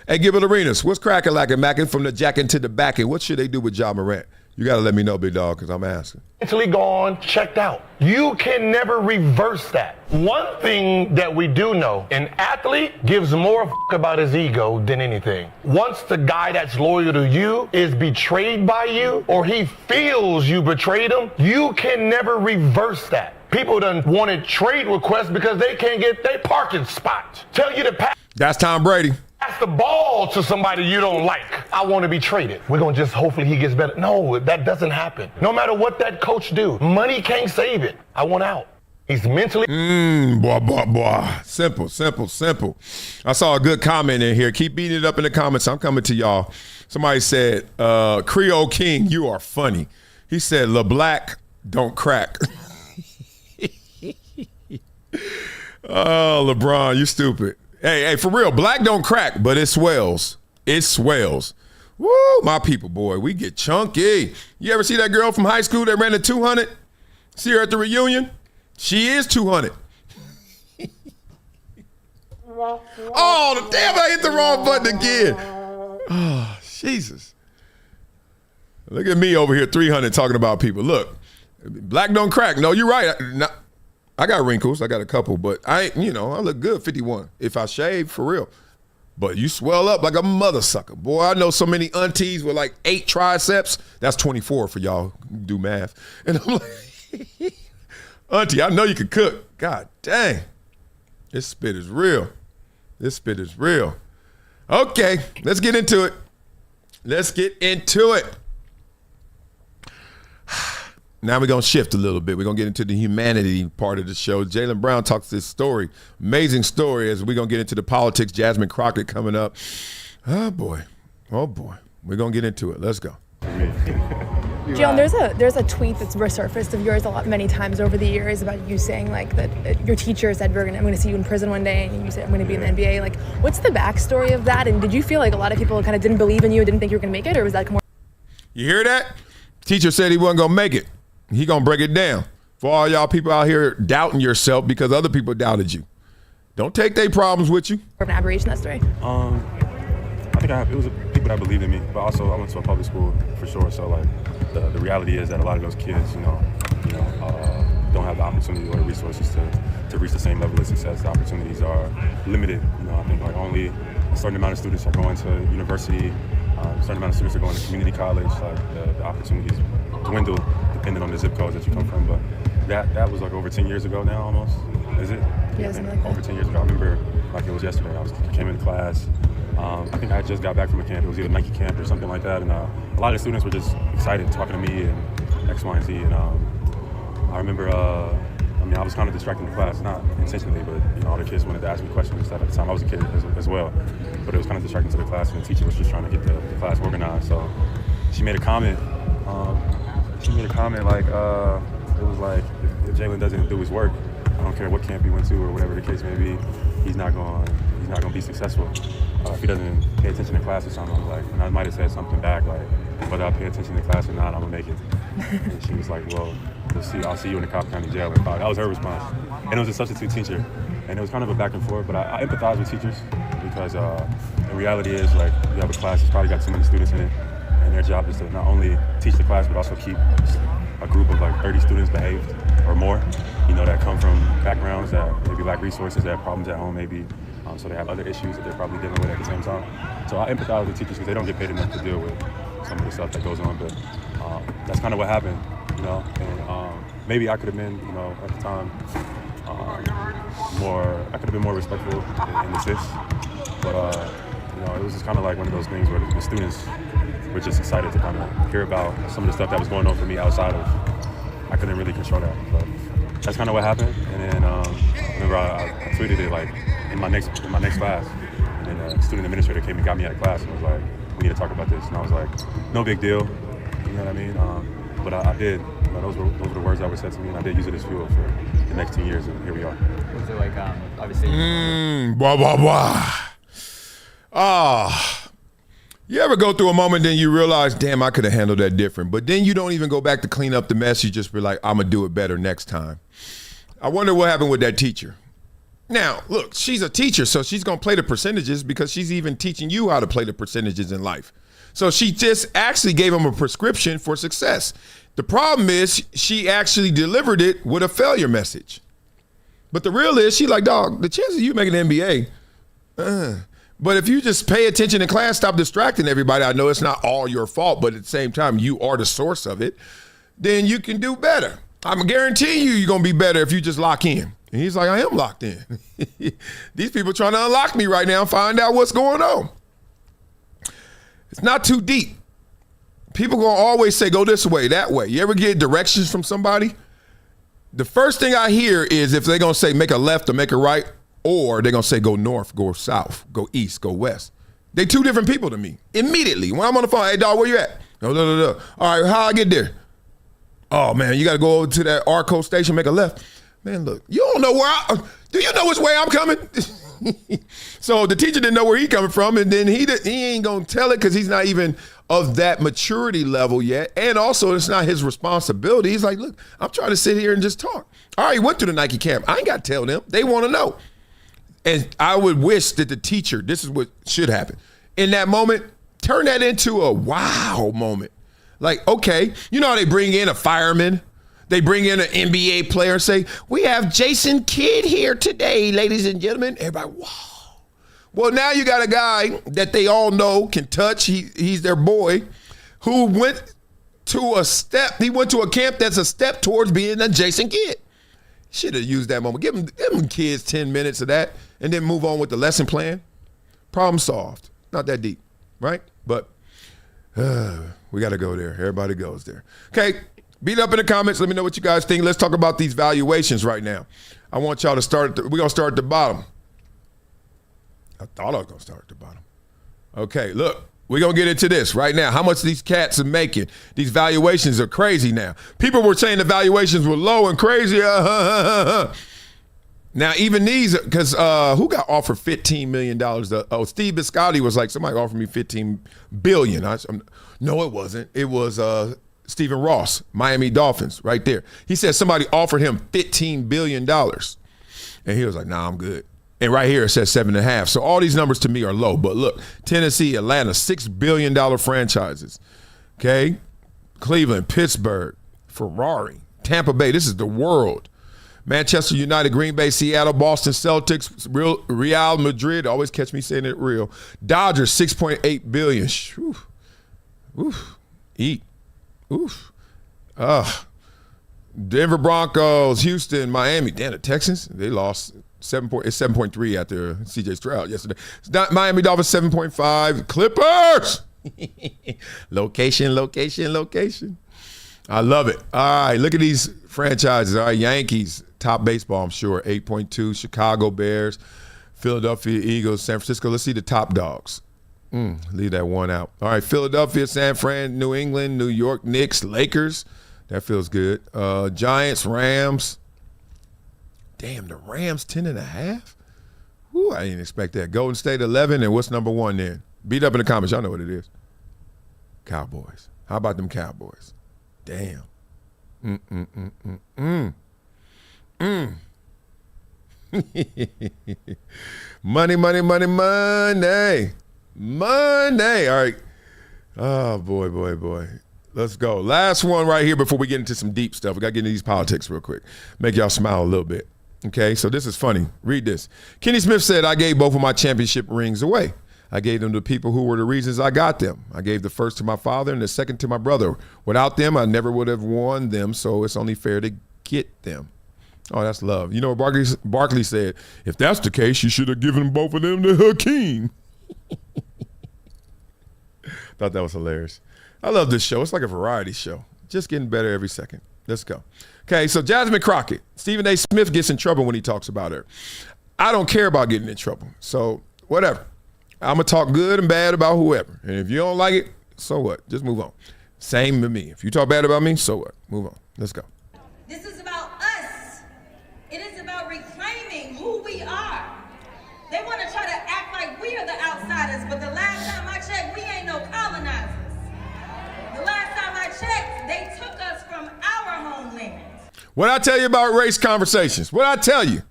Hey, Gilbert Arenas, what's cracking like a mackin' from the jackin' to the backin'? What should they do with Ja Morant? You got to let me know, big dog, because I'm asking. Mentally gone, checked out. You can never reverse that. One thing that we do know, an athlete gives more f*** about his ego than anything. Once the guy that's loyal to you is betrayed by you, or he feels you betrayed him, you can never reverse that. People done wanted trade requests because they can't get their parking spot. Tell you to pass. That's Tom Brady. Pass the ball to somebody you don't like. I want to be traded. We're going to just hopefully he gets better. No, that doesn't happen. No matter what that coach do, money can't save it. I want out. He's mentally. Boy. Simple. I saw a good comment in here. Keep beating it up in the comments. I'm coming to y'all. Somebody said, Creole King, you are funny. He said, LeBlack don't crack. Oh, LeBron, you stupid. Hey, for real, black don't crack, but it swells. It swells. Woo, my people, boy, we get chunky. You ever see that girl from high school that ran the 200? See her at the reunion? She is 200. Oh, damn, I hit the wrong button again. Oh, Jesus. Look at me over here, 300, talking about people. Look, black don't crack. No, you're right. I got wrinkles. I got a couple, but I look good, 51. If I shave, for real. But you swell up like a mother sucker. Boy, I know so many aunties with like 8 triceps. That's 24 for y'all who do math. And I'm like, auntie, I know you can cook. God dang. This spit is real. Okay, let's get into it. Now we're going to shift a little bit. We're going to get into the humanity part of the show. Jaylen Brown talks this story, amazing story, as we're going to get into the politics. Jasmine Crockett coming up. Oh, boy. We're going to get into it. Let's go. Jaylen, there's a tweet that's resurfaced of yours many times over the years about you saying like that your teacher said I'm going to see you in prison one day, and you said I'm going to be in the NBA. Like, what's the backstory of that? And did you feel like a lot of people kind of didn't believe in you, didn't think you were going to make it, or was that more? You hear that? Teacher said he wasn't going to make it. He going to break it down for all y'all people out here doubting yourself because other people doubted you. Don't take their problems with you. More of an aberration, that story. I think it was people that believed in me, but also I went to a public school for sure. So like the reality is that a lot of those kids, don't have the opportunity or the resources to reach the same level of success. The opportunities are limited. I think like only a a certain amount of students are going to university, a certain amount of students are going to community college. Like the opportunities dwindle depending on the zip codes that you come from. But that was like over 10 years ago now, almost. Is it? Yeah, something like that. Over 10 years ago. I remember like it was yesterday. I came into class. I think I just got back from a camp. It was either Nike camp or something like that. And a lot of the students were just excited talking to me and X, Y, and Z. And I remember, I was kind of distracting the class, not intentionally, but all the kids wanted to ask me questions and stuff at the time. I was a kid as well, but it was kind of distracting to the class, and the teacher was just trying to get the class organized. So she made a comment. Like, it was like, if Jaylen doesn't do his work, I don't care what camp he went to or whatever the case may be, he's not going to be successful. If he doesn't pay attention to class or something, I was like, and I might have said something back, like, whether I pay attention to class or not, I'm gonna make it. And she was like, well, I'll see you in the Cobb County Jail. That was her response. And it was a substitute teacher. And it was kind of a back and forth, but I empathize with teachers because the reality is, like, you have a class that's probably got too many students in it, and their job is to not only teach the class, but also keep a group of like 30 students behaved or more, that come from backgrounds that maybe lack resources, that have problems at home maybe, so they have other issues that they're probably dealing with at the same time. So I empathize with teachers because they don't get paid enough to deal with some of the stuff that goes on, but that's kind of what happened, and maybe I could have been, at the time, I could have been more respectful in the sense, but it was just kind of like one of those things where the students were just excited to kind of hear about some of the stuff that was going on for me outside of, I couldn't really control that, but that's kind of what happened. And then remember I tweeted it like in my next class, and then a student administrator came and got me out of class and was like, we need to talk about this, and I was like, no big deal, you know what I mean? But I did. Those were the words that were said to me, and I did use it as fuel for the next 10 years, and here we are. Was it like, obviously? Blah, blah, blah. You ever go through a moment, then you realize, damn, I could have handled that different. But then you don't even go back to clean up the mess. You just be like, I'm going to do it better next time. I wonder what happened with that teacher. Now, look, she's a teacher, so she's going to play the percentages because she's even teaching you how to play the percentages in life. So she just actually gave him a prescription for success. The problem is she actually delivered it with a failure message. But the real is, she like, dog, the chances of you making the NBA, but if you just pay attention in class, stop distracting everybody, I know it's not all your fault, but at the same time, you are the source of it, then you can do better. I'm guaranteeing you're going to be better if you just lock in. And he's like, I am locked in. These people trying to unlock me right now and find out what's going on. It's not too deep. People going to always say, go this way, that way. You ever get directions from somebody? The first thing I hear is if they're going to say make a left or make a right, or they're going to say go north, go south, go east, go west. They two different people to me. Immediately. When I'm on the phone, hey, dog, where you at? No. All right, how I get there? Oh, man, you got to go over to that Arco station, make a left. Man, look, you don't know do you know which way I'm coming? So the teacher didn't know where he coming from, and then he ain't going to tell it because he's not even of that maturity level yet. And also, it's not his responsibility. He's like, look, I'm trying to sit here and just talk. All right, he went to the Nike camp. I ain't got to tell them. They want to know. And I would wish that the teacher, this is what should happen. In that moment, turn that into a wow moment. Like, okay, you know how they bring in a fireman? They bring in an NBA player and say, we have Jason Kidd here today, ladies and gentlemen. Everybody, wow. Well, now you got a guy that they all know can touch. He's their boy who went to a camp that's a step towards being a Jason Kidd. Should have used that moment. Give them kids 10 minutes of that and then move on with the lesson plan. Problem solved. Not that deep, right? But we got to go there. Everybody goes there. Okay, beat up in the comments. Let me know what you guys think. Let's talk about these valuations right now. I want y'all to start. We're going to start at the bottom. I thought I was going to start at the bottom. Okay, look. We're going to get into this right now. How much these cats are making. These valuations are crazy now. People were saying the valuations were low and crazy. Now, even these, because who got offered $15 million? Steve Biscotti was like, somebody offered me $15 billion. No, it wasn't. It was Stephen Ross, Miami Dolphins, right there. He said somebody offered him $15 billion. And he was like, nah, I'm good. And right here it says 7.5. So all these numbers to me are low. But look, Tennessee, Atlanta, $6 billion franchises. Okay? Cleveland, Pittsburgh, Ferrari, Tampa Bay. This is the world. Manchester United, Green Bay, Seattle, Boston Celtics, Real Madrid. Always catch me saying it real. Dodgers, $6.8 billion. Oof. Oof. Eat. Oof. Denver Broncos, Houston, Miami. Damn, the Texans, they lost. It's 7.3 after CJ Stroud yesterday. It's not Miami Dolphins 7.5. Clippers. Location. I love it. All right, look at these franchises. All right, Yankees, top baseball, I'm sure, 8.2. Chicago Bears, Philadelphia Eagles, San Francisco. Let's see the top dogs. Leave that one out. All right, Philadelphia, San Fran, New England, New York, Knicks, Lakers. That feels good. Giants, Rams. Damn, the Rams 10.5? Ooh, I didn't expect that. Golden State 11, and what's number one then? Beat up in the comments. Y'all know what it is. Cowboys. How about them Cowboys? Damn. Money. All right. Oh, boy. Let's go. Last one right here before we get into some deep stuff. We got to get into these politics real quick. Make y'all smile a little bit. Okay, so this is funny. Read this. Kenny Smith said, I gave both of my championship rings away. I gave them to people who were the reasons I got them. I gave the first to my father and the second to my brother. Without them, I never would have won them, so it's only fair to get them. Oh, that's love. You know what Barkley said? If that's the case, you should have given both of them to Hakeem. Thought that was hilarious. I love this show. It's like a variety show. Just getting better every second. Let's go. Okay, so Jasmine Crockett. Stephen A. Smith gets in trouble when he talks about her. I don't care about getting in trouble. So whatever. I'm going to talk good and bad about whoever. And if you don't like it, so what? Just move on. Same with me. If you talk bad about me, so what? Move on. Let's go. This is about us. It is about reclaiming who we are. They want to try to act like we are the outsiders, but the last time I checked, we ain't no colonizers. The last time I checked, they took us from our homeland. What I tell you about race conversations? What I tell you?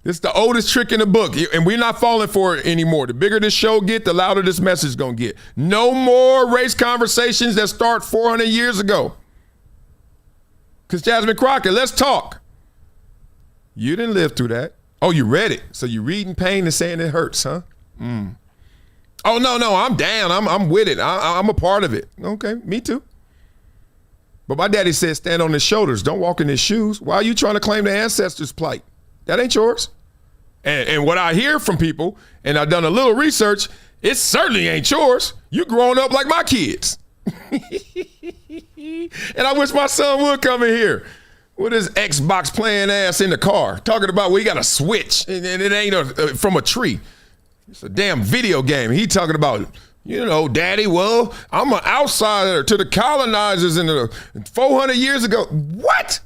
This is the oldest trick in the book, and we're not falling for it anymore. The bigger this show get, the louder this message is going to get. No more race conversations that start 400 years ago. Because Jasmine Crockett, let's talk. You didn't live through that. Oh, you read it. So you reading pain and saying it hurts, huh? Oh, no, I'm down. I'm with it. I'm a part of it. Okay, me too. But my daddy said stand on his shoulders. Don't walk in his shoes. Why are you trying to claim the ancestors' plight? That ain't yours. And what I hear from people, and I've done a little research, it certainly ain't yours. You growing up like my kids. And I wish my son would come in here with his Xbox playing ass in the car, talking about, well, you got a switch, and it ain't from a tree. It's a damn video game. He talking about, Daddy, well, I'm an outsider to the colonizers in the 400 years ago. What?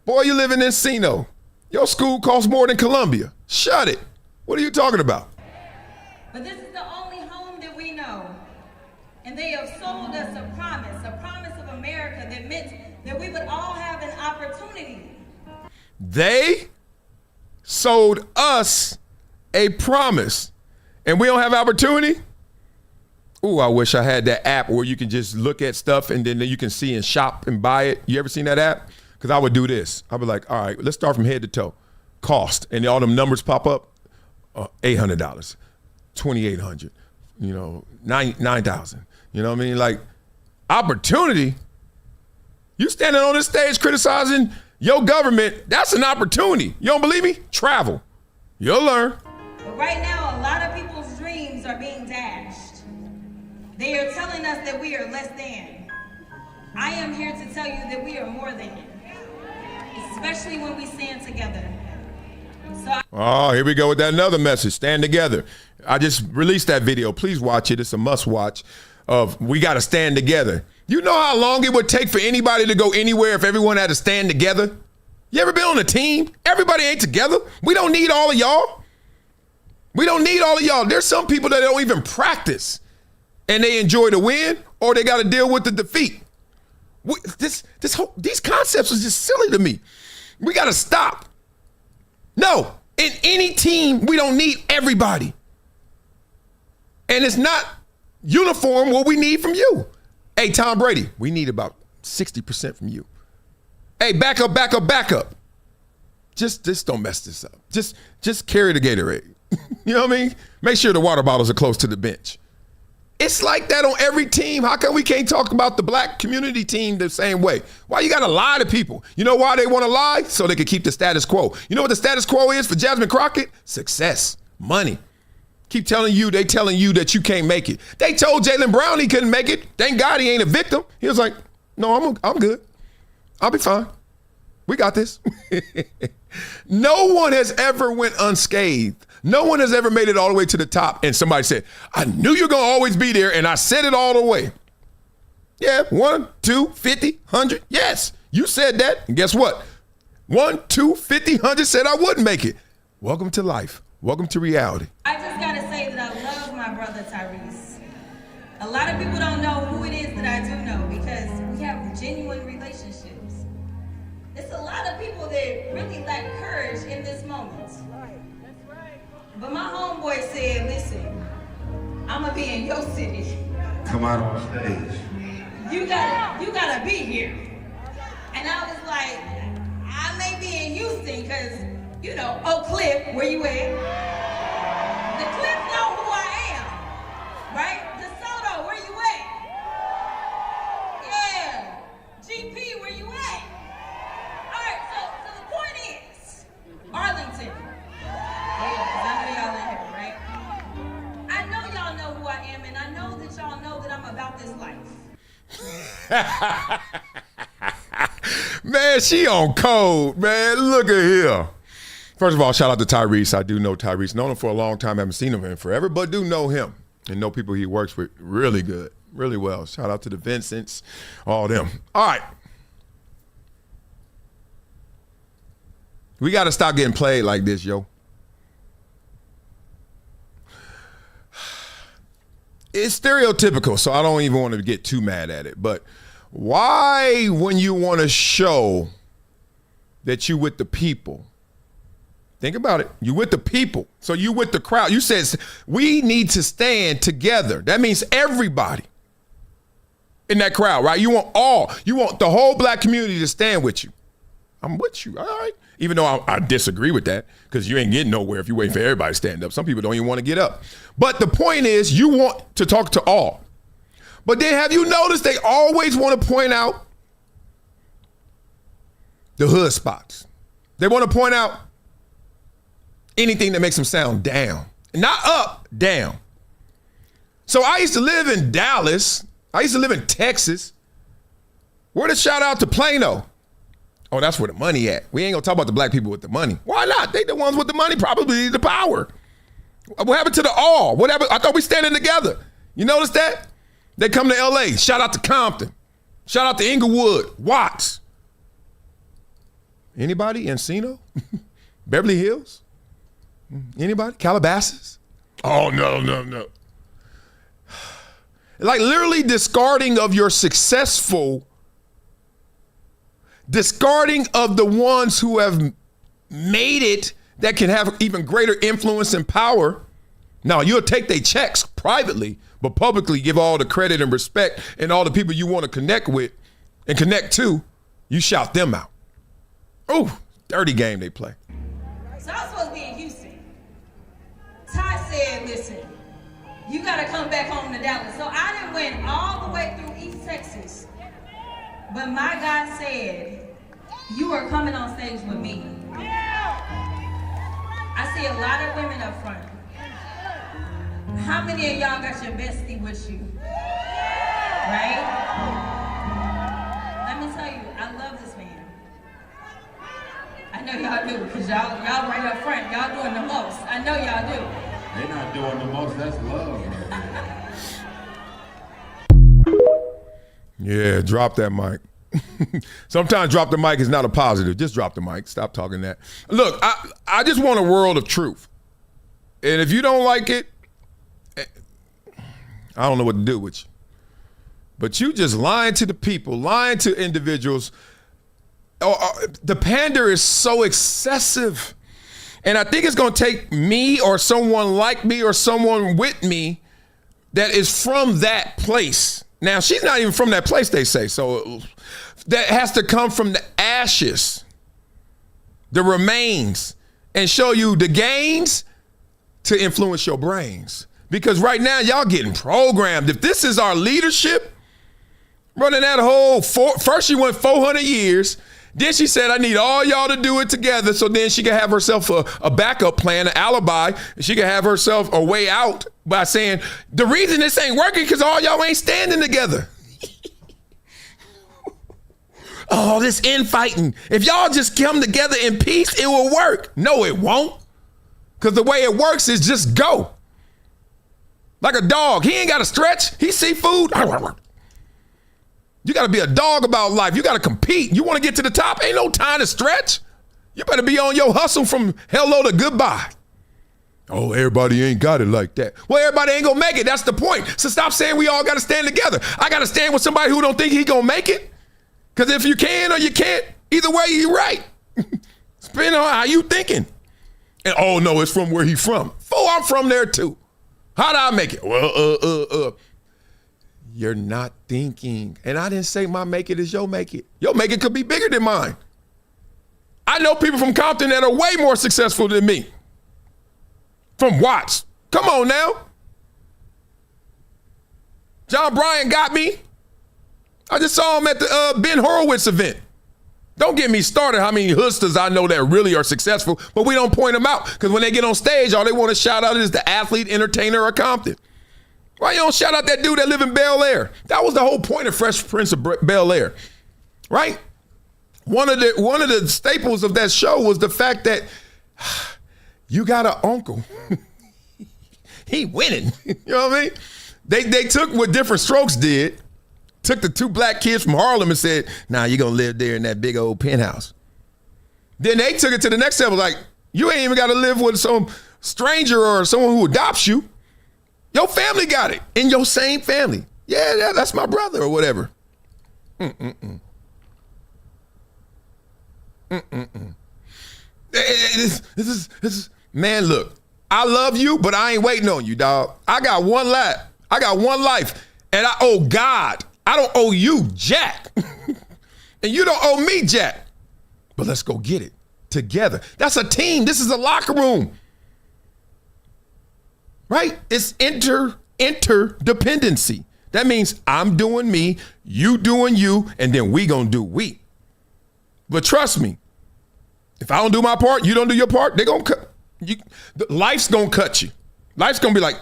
Boy, you live in Encino. Your school costs more than Columbia. Shut it. What are you talking about? But this is the only home that we know. And they have sold us a promise of America that meant that we would all have an opportunity. They sold us a promise, and we don't have opportunity? Ooh, I wish I had that app where you can just look at stuff and then you can see and shop and buy it. You ever seen that app? Because I would do this. I'd be like, all right, let's start from head to toe. Cost. And all them numbers pop up. $800, $2,800, $9,000. You know what I mean? Like, opportunity. You standing on this stage criticizing your government, that's an opportunity. You don't believe me? Travel. You'll learn. But right now, a lot of people's dreams are being dashed. They are telling us that we are less than. I am here to tell you that we are more than. Especially when we stand together. Here we go with that another message. Stand together. I just released that video. Please watch it. It's a must watch of we got to stand together. You know how long it would take for anybody to go anywhere if everyone had to stand together? You ever been on a team? Everybody ain't together. We don't need all of y'all. There's some people that don't even practice and they enjoy the win or they got to deal with the defeat. These concepts are just silly to me. We got to stop. No, in any team, we don't need everybody. And it's not uniform what we need from you. Hey, Tom Brady, we need about 60% from you. Hey, back up. Just don't mess this up. Just carry the Gatorade. You know what I mean? Make sure the water bottles are close to the bench. It's like that on every team. How come we can't talk about the black community team the same way? Why you got to lie to people? You know why they want to lie? So they can keep the status quo. You know what the status quo is for Jasmine Crockett? Success, money. Keep telling you that you can't make it. They told Jaylen Brown he couldn't make it. Thank God he ain't a victim. He was like, no, I'm good. I'll be fine. We got this. No one has ever went unscathed. No one has ever made it all the way to the top and somebody said, I knew you're going to always be there and I said it all the way. Yeah, 1, 2, 50, 100. Yes, you said that. And guess what? 1, 2, 50, 100 said I wouldn't make it. Welcome to life. Welcome to reality. I just got to say that I love my brother Tyrese. A lot of people don't know who it is that I do know because we have genuine relationships. It's a lot of people that really lack courage in this moment. But my homeboy said, listen, I'm going to be in your city. Come out on stage. You gotta be here. And I was like, I may be in Houston because, you know, Oak Cliff, where you at? The Cliff know who I am, right? DeSoto, where you at? Yeah. GP, where you at? All right, so the point is, Arlington. About this life. Man, she on code, man. Look at here. First of all, shout out to Tyrese. I do know Tyrese. Known him for a long time. Haven't seen him in forever, but do know him and know people he works with really good, really well. Shout out to the Vincents, all them. All right. We got to stop getting played like this, yo. It's stereotypical, so I don't even want to get too mad at it. But why, when you want to show that you with the people, think about it. You with the people, so you with the crowd. You said we need to stand together. That means everybody in that crowd, right? You want the whole black community to stand with you. I'm with you, all right? Even though I disagree with that because you ain't getting nowhere if you wait for everybody to stand up. Some people don't even want to get up. But the point is you want to talk to all. But then have you noticed they always want to point out the hood spots. They want to point out anything that makes them sound down. Not up, down. So I used to live in Dallas. I used to live in Texas. Where the shout out to Plano? Oh, that's where the money at. We ain't gonna talk about the black people with the money. Why not? They the ones with the money, probably the power. What happened to the all? What happened? I thought we standing together. You notice that? They come to LA. Shout out to Compton. Shout out to Inglewood, Watts. Anybody? Encino? Beverly Hills? Anybody? Calabasas? Oh, no. Like literally discarding of your successful, discarding of the ones who have made it that can have even greater influence and power. Now, you'll take their checks privately, but publicly give all the credit and respect and all the people you want to connect with and connect to, you shout them out. Ooh, dirty game they play. So I was supposed to be in Houston. Ty said, listen, you got to come back home to Dallas. So I done went all the way through East Texas. But my God said, you are coming on stage with me. I see a lot of women up front. How many of y'all got your bestie with you? Right? Let me tell you, I love this man. I know y'all do, because y'all right up front. Y'all doing the most. I know y'all do. They're not doing the most, that's love. Yeah, drop that mic. Sometimes drop the mic is not a positive. Just drop the mic. Stop talking that. Look, I just want a world of truth. And if you don't like it, I don't know what to do with you. But you just lying to the people, lying to individuals. The pander is so excessive. And I think it's going to take me or someone like me or someone with me that is from that place. Now, she's not even from that place, they say. So that has to come from the ashes, the remains, and show you the gains to influence your brains. Because right now, y'all getting programmed. If this is our leadership, running that whole, first she went 400 years, then she said, I need all y'all to do it together so then she can have herself a backup plan, an alibi, and she can have herself a way out by saying, the reason this ain't working because all y'all ain't standing together. Oh, this infighting. If y'all just come together in peace, it will work. No, it won't. Because the way it works is just go. Like a dog. He ain't got to stretch. He see food. You got to be a dog about life. You got to compete. You want to get to the top. Ain't no time to stretch. You better be on your hustle from hello to goodbye. Oh, everybody ain't got it like that. Well, everybody ain't going to make it. That's the point. So stop saying we all got to stand together. I got to stand with somebody who don't think he going to make it. Because if you can or you can't, either way, you're right. Depending on how you thinking. And oh, no, it's from where he from. Fool, I'm from there too. How did I make it? Well, you're not thinking. And I didn't say my make it is your make it. Your make it could be bigger than mine. I know people from Compton that are way more successful than me. From Watts. Come on now. John Bryan got me. I just saw him at the Ben Horowitz event. Don't get me started how many hustlers I know that really are successful, but we don't point them out because when they get on stage, all they want to shout out is the athlete, entertainer, or Compton. Why you don't shout out that dude that live in Bel Air? That was the whole point of Fresh Prince of Bel Air, right? One of the staples of that show was the fact that you got an uncle. He winning. You know what I mean? They took what Different Strokes did, took the two black kids from Harlem and said, nah, you're going to live there in that big old penthouse. Then they took it to the next level, like, you ain't even got to live with some stranger or someone who adopts you. Your family got it in your same family. Yeah, that's my brother or whatever. This is, man, look, I love you, but I ain't waiting on you, dog. I got one life. And I owe God. I don't owe you jack. And you don't owe me jack. But let's go get it together. That's a team. This is a locker room. Right? It's interdependency. That means I'm doing me, you doing you, and then we gonna do we. But trust me, if I don't do my part, you don't do your part, they're gonna cut you. Life's gonna cut you. Life's gonna be like,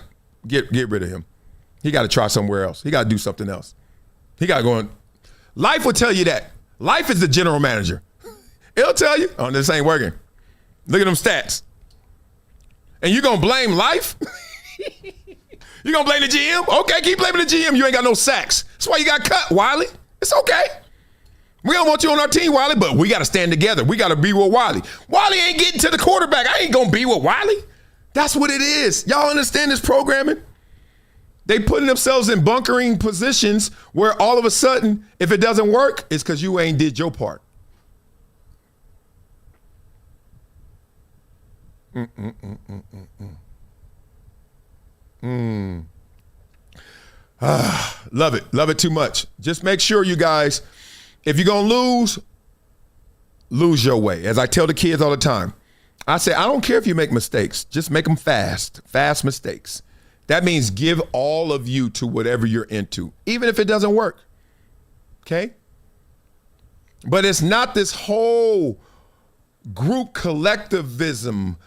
get rid of him. He gotta try somewhere else. He gotta do something else. He gotta go in. Life will tell you that. Life is the general manager. It'll tell you, oh, this ain't working. Look at them stats. And you gonna blame life? You gonna blame the GM? Okay, keep blaming the GM. You ain't got no sacks. That's why you got cut, Wiley. It's okay. We don't want you on our team, Wiley, but we got to stand together. We got to be with Wiley. Wiley ain't getting to the quarterback. I ain't going to be with Wiley. That's what it is. Y'all understand this programming? They putting themselves in bunkering positions where all of a sudden, if it doesn't work, it's because you ain't did your part. Love it. Love it too much. Just make sure you guys, if you're going to lose your way. As I tell the kids all the time, I say, I don't care if you make mistakes. Just make them fast mistakes. That means give all of you to whatever you're into, even if it doesn't work. Okay? But it's not this whole group collectivism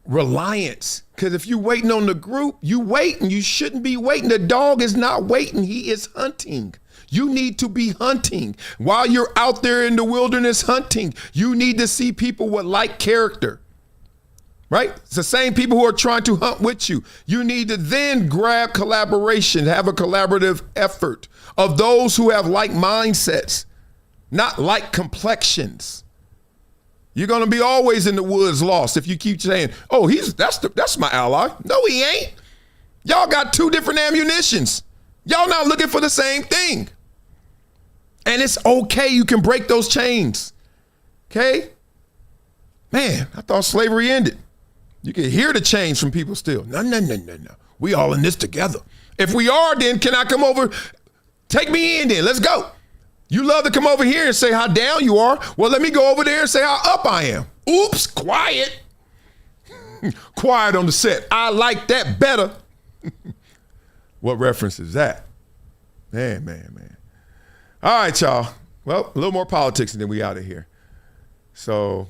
reliance. Because if you're waiting on the group, you waiting. You shouldn't be waiting. The dog is not waiting. He is hunting. You need to be hunting. While you're out there in the wilderness hunting, you need to see people with like character. Right? It's the same people who are trying to hunt with you. You need to then grab collaboration, have a collaborative effort of those who have like mindsets, not like complexions. You're going to be always in the woods lost if you keep saying, oh, that's my ally. No, he ain't. Y'all got two different ammunitions. Y'all not looking for the same thing. And it's okay. You can break those chains. Okay? Man, I thought slavery ended. You can hear the chains from people still. No. We all in this together. If we are, then can I come over? Take me in then. Let's go. You love to come over here and say how down you are. Well, let me go over there and say how up I am. Oops, quiet. Quiet on the set. I like that better. What reference is that? Man. All right, y'all. Well, a little more politics and then we out of here. So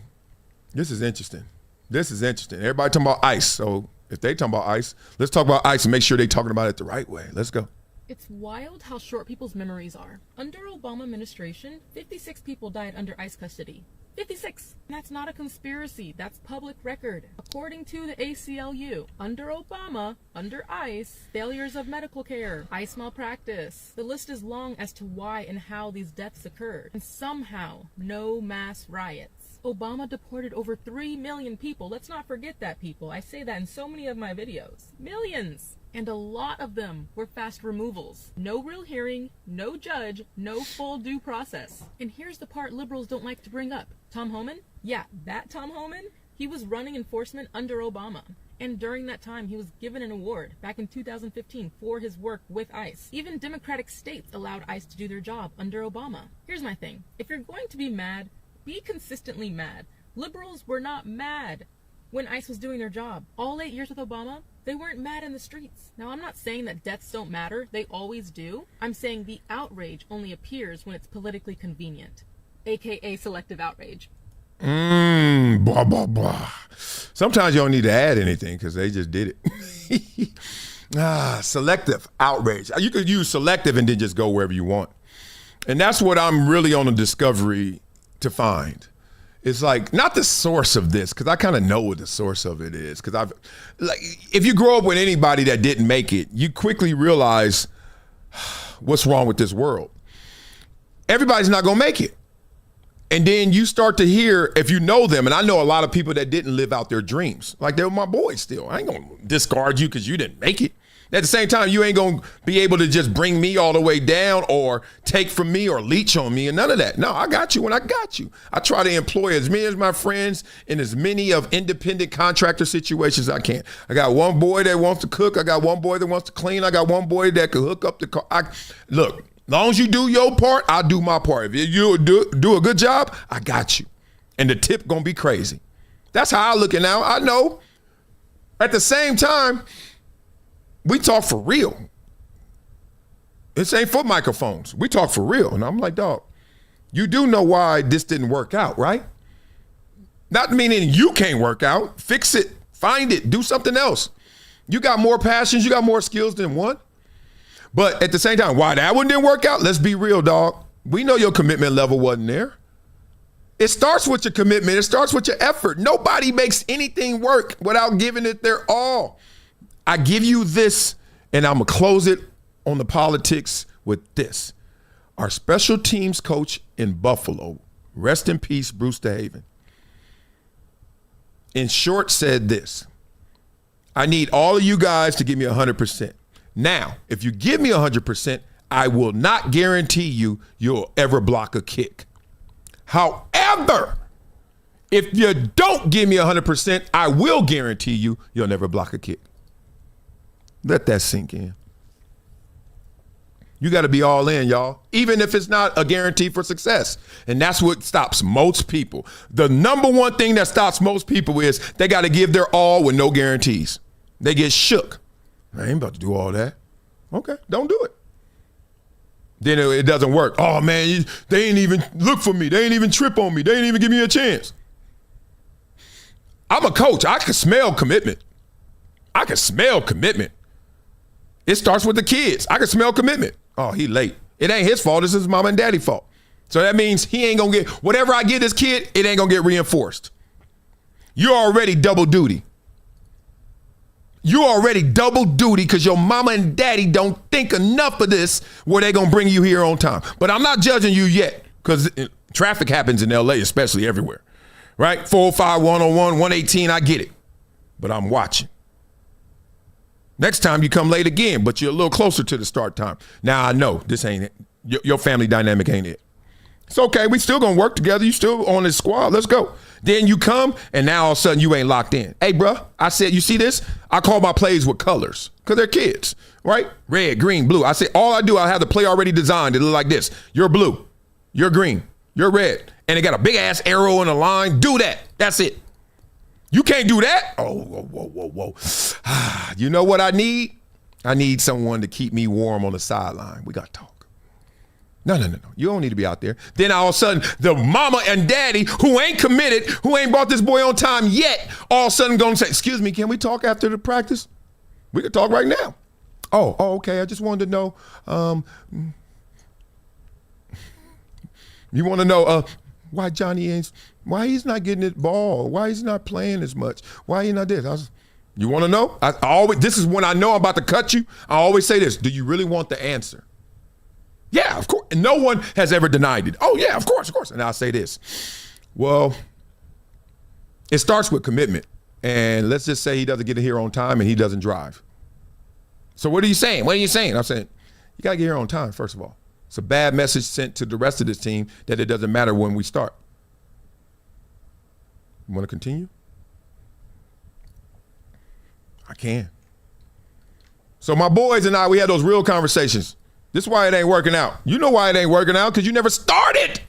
this is interesting. Everybody talking about ICE. So if they talking about ICE, let's talk about ICE and make sure they talking about it the right way. Let's go. It's wild how short people's memories are. Under Obama administration, 56 people died under ICE custody. 56. And that's not a conspiracy. That's public record. According to the ACLU, under Obama, under ICE, failures of medical care, ICE malpractice. The list is long as to why and how these deaths occurred. And somehow, no mass riots. Obama deported over 3 million people. Let's not forget that, people. I say that in so many of my videos. Millions. And a lot of them were fast removals. No real hearing, no judge, no full due process. And here's the part liberals don't like to bring up. Tom Homan? Yeah, that Tom Homan? He was running enforcement under Obama. And during that time, he was given an award back in 2015 for his work with ICE. Even Democratic states allowed ICE to do their job under Obama. Here's my thing. If you're going to be mad, be consistently mad. Liberals were not mad when ICE was doing their job. All 8 years with Obama, they weren't mad in the streets. Now, I'm not saying that deaths don't matter. They always do. I'm saying the outrage only appears when it's politically convenient, aka selective outrage. Blah, blah, blah. Sometimes you don't need to add anything because they just did it. Selective outrage. You could use selective and then just go wherever you want. And that's what I'm really on a discovery to find. It's like, not the source of this, because I kind of know what the source of it is. Because if you grow up with anybody that didn't make it, you quickly realize what's wrong with this world. Everybody's not going to make it. And then you start to hear, if you know them, and I know a lot of people that didn't live out their dreams. Like, they were my boys still. I ain't going to discard you because you didn't make it. At the same time, you ain't going to be able to just bring me all the way down or take from me or leech on me and none of that. No, I got you when I got you. I try to employ as many of my friends in as many of independent contractor situations as I can. I got one boy that wants to cook. I got one boy that wants to clean. I got one boy that can hook up the car. Look, as long as you do your part, I'll do my part. If you do a good job, I got you. And the tip going to be crazy. That's how I look at it now. I know. At the same time, we talk for real. This ain't for microphones. We talk for real. And I'm like, dog, you do know why this didn't work out, right? Not meaning you can't work out. Fix it. Find it. Do something else. You got more passions. You got more skills than one. But at the same time, why that one didn't work out? Let's be real, dog. We know your commitment level wasn't there. It starts with your commitment. It starts with your effort. Nobody makes anything work without giving it their all. I give you this, and I'm going to close it on the politics with this. Our special teams coach in Buffalo, rest in peace, Bruce DeHaven, in short said this: I need all of you guys to give me 100%. Now, if you give me 100%, I will not guarantee you'll ever block a kick. However, if you don't give me 100%, I will guarantee you'll never block a kick. Let that sink in. You got to be all in, y'all, even if it's not a guarantee for success. And that's what stops most people. The number one thing that stops most people is they got to give their all with no guarantees. They get shook. I ain't about to do all that. Okay, don't do it. Then it doesn't work. Oh, man, they ain't even look for me. They ain't even trip on me. They ain't even give me a chance. I'm a coach. I can smell commitment. It starts with the kids. I can smell commitment. Oh, he late. It ain't his fault. This is mama and daddy fault. So that means he ain't going to get, whatever I give this kid, it ain't going to get reinforced. You're already double duty. Because your mama and daddy don't think enough of this where they going to bring you here on time. But I'm not judging you yet because traffic happens in LA, especially everywhere. Right? 405, 101, 118, I get it. But I'm watching. Next time you come late again, but you're a little closer to the start time. Now I know this ain't it. Your family dynamic ain't it. It's okay. We still gonna work together. You still on this squad. Let's go. Then you come, and now all of a sudden you ain't locked in. Hey, bro, I said, you see this? I call my plays with colors because they're kids, right? Red, green, blue. I say all I do, I have the play already designed. It look like this. You're blue. You're green. You're red. And it got a big-ass arrow in a line. Do that. That's it. You can't do that? Oh, whoa. You know what I need? I need someone to keep me warm on the sideline. We got to talk. No. You don't need to be out there. Then all of a sudden, the mama and daddy who ain't committed, who ain't brought this boy on time yet, all of a sudden going to say, excuse me, can we talk after the practice? We can talk right now. Oh, okay. I just wanted to know. You want to know why why he's not getting it ball? Why he's not playing as much? Why he not this? You want to know? This is when I know I'm about to cut you. I always say this. Do you really want the answer? Yeah, of course. And no one has ever denied it. Oh, yeah, of course. And I'll say this. Well, it starts with commitment. And let's just say he doesn't get here on time and he doesn't drive. So what are you saying? I'm saying you got to get here on time, first of all. It's a bad message sent to the rest of this team that it doesn't matter when we start. You want to continue? I can. So my boys and I, we had those real conversations. This is why it ain't working out. You know why it ain't working out? Because you never started.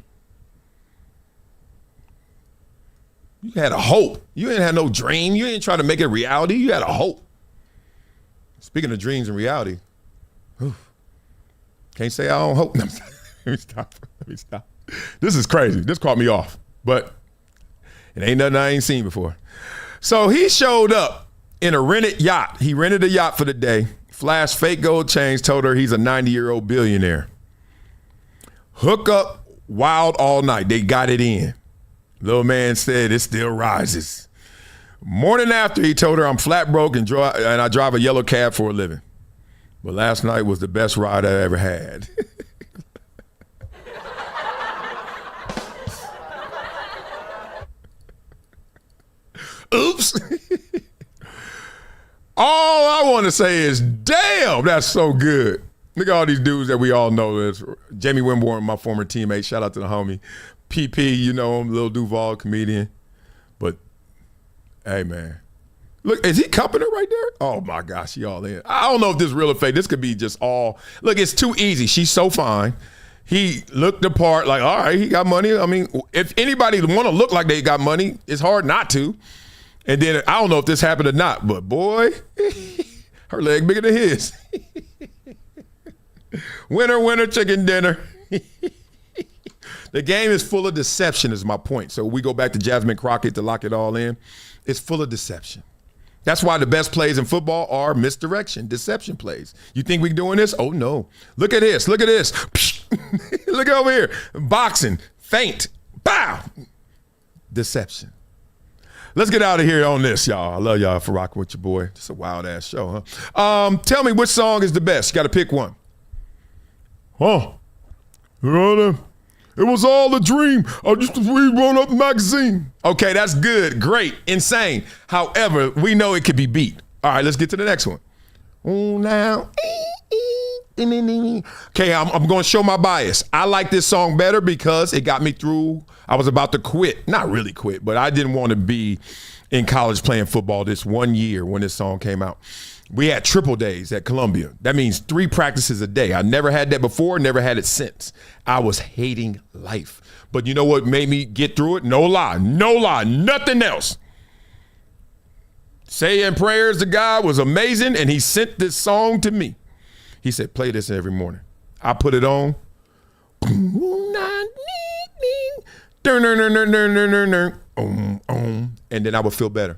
You had a hope. You didn't have no dream. You didn't try to make it reality. You had a hope. Speaking of dreams and reality, can't say I don't hope. No, let me stop. This is crazy. This caught me off. But it ain't nothing I ain't seen before. So he showed up in a rented yacht. He rented a yacht for the day. Flashed fake gold chains, told her he's a 90-year-old billionaire. Hook up wild all night. They got it in. Little man said it still rises. Morning after, he told her I'm flat broke and I drive a yellow cab for a living. But last night was the best ride I ever had. Oops. All I want to say is, damn, that's so good. Look at all these dudes that we all know. There's Jamie Winborn, my former teammate. Shout out to the homie. PP, you know him, Lil Duval, comedian. But, hey, man. Look, is he cupping her right there? Oh, my gosh, she all in. I don't know if this is real or fake. This could be just all. Look, it's too easy. She's so fine. He looked the part like, all right, he got money. I mean, if anybody want to look like they got money, it's hard not to. And then I don't know if this happened or not, but boy, her leg bigger than his. Winner, chicken dinner. The game is full of deception is my point. So we go back to Jasmine Crockett to lock it all in. It's full of deception. That's why the best plays in football are misdirection, deception plays. You think we're doing this? Oh, no. Look at this. Look over here. Boxing, feint, bow. Deception. Let's get out of here on this, y'all. I love y'all for rocking with your boy. Just a wild-ass show, huh? Tell me which song is the best. You got to pick one. It was all a dream. I just read up the magazine. Okay, that's good. Great. Insane. However, we know it could be beat. All right, let's get to the next one. Oh, now. Okay, I'm going to show my bias. I like this song better because it got me through. I was about to quit. Not really quit, but I didn't want to be in college playing football this 1 year when this song came out. We had triple days at Columbia. That means 3 practices a day. I never had that before, never had it since. I was hating life. But you know what made me get through it? No lie, nothing else. Saying prayers to God was amazing, and he sent this song to me. He said, play this every morning. I put it on. And then I would feel better.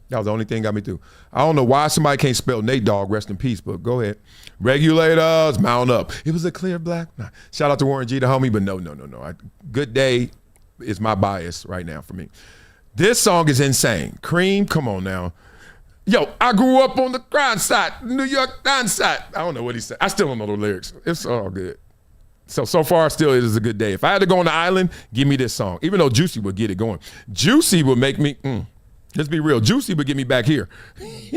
That was the only thing got me through. I don't know why somebody can't spell Nate Dogg, rest in peace, but go ahead. Regulators, mount up. It was a clear black. Nah. Shout out to Warren G, the homie, but no. Good Day is my bias right now for me. This song is insane. Cream, come on now. Yo, I grew up on the grind side, New York grind side. I don't know what he said. I still don't know the lyrics. It's all good. So far, still, it is a good day. If I had to go on the island, give me this song. Even though Juicy would get it going. Juicy would make me, let's be real. Juicy would get me back here.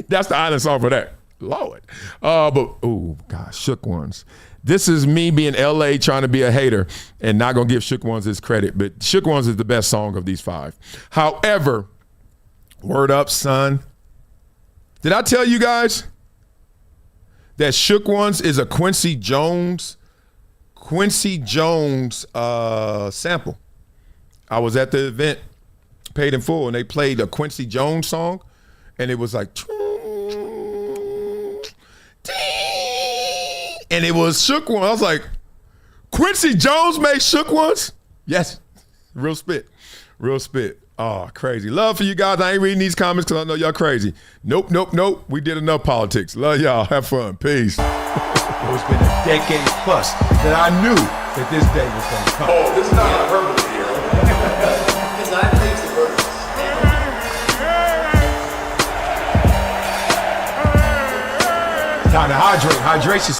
That's the island song for that. Lord. Shook Ones. This is me being LA trying to be a hater and not going to give Shook Ones his credit. But Shook Ones is the best song of these 5. However, word up, son. Did I tell you guys that Shook Ones is a Quincy Jones Quincy Jones sample. I was at the event, paid in full, and they played a Quincy Jones song, and it was like, and it was Shook One. I was like, Quincy Jones made Shook Ones? Yes. Real spit. Real spit. Oh, crazy. Love for you guys. I ain't reading these comments because I know y'all crazy. Nope. We did enough politics. Love y'all. Have fun. Peace. It's been a decade plus that I knew that this day was going to come. Oh, this is not hyperbole here. Because I think the Time to hydrate. Hydration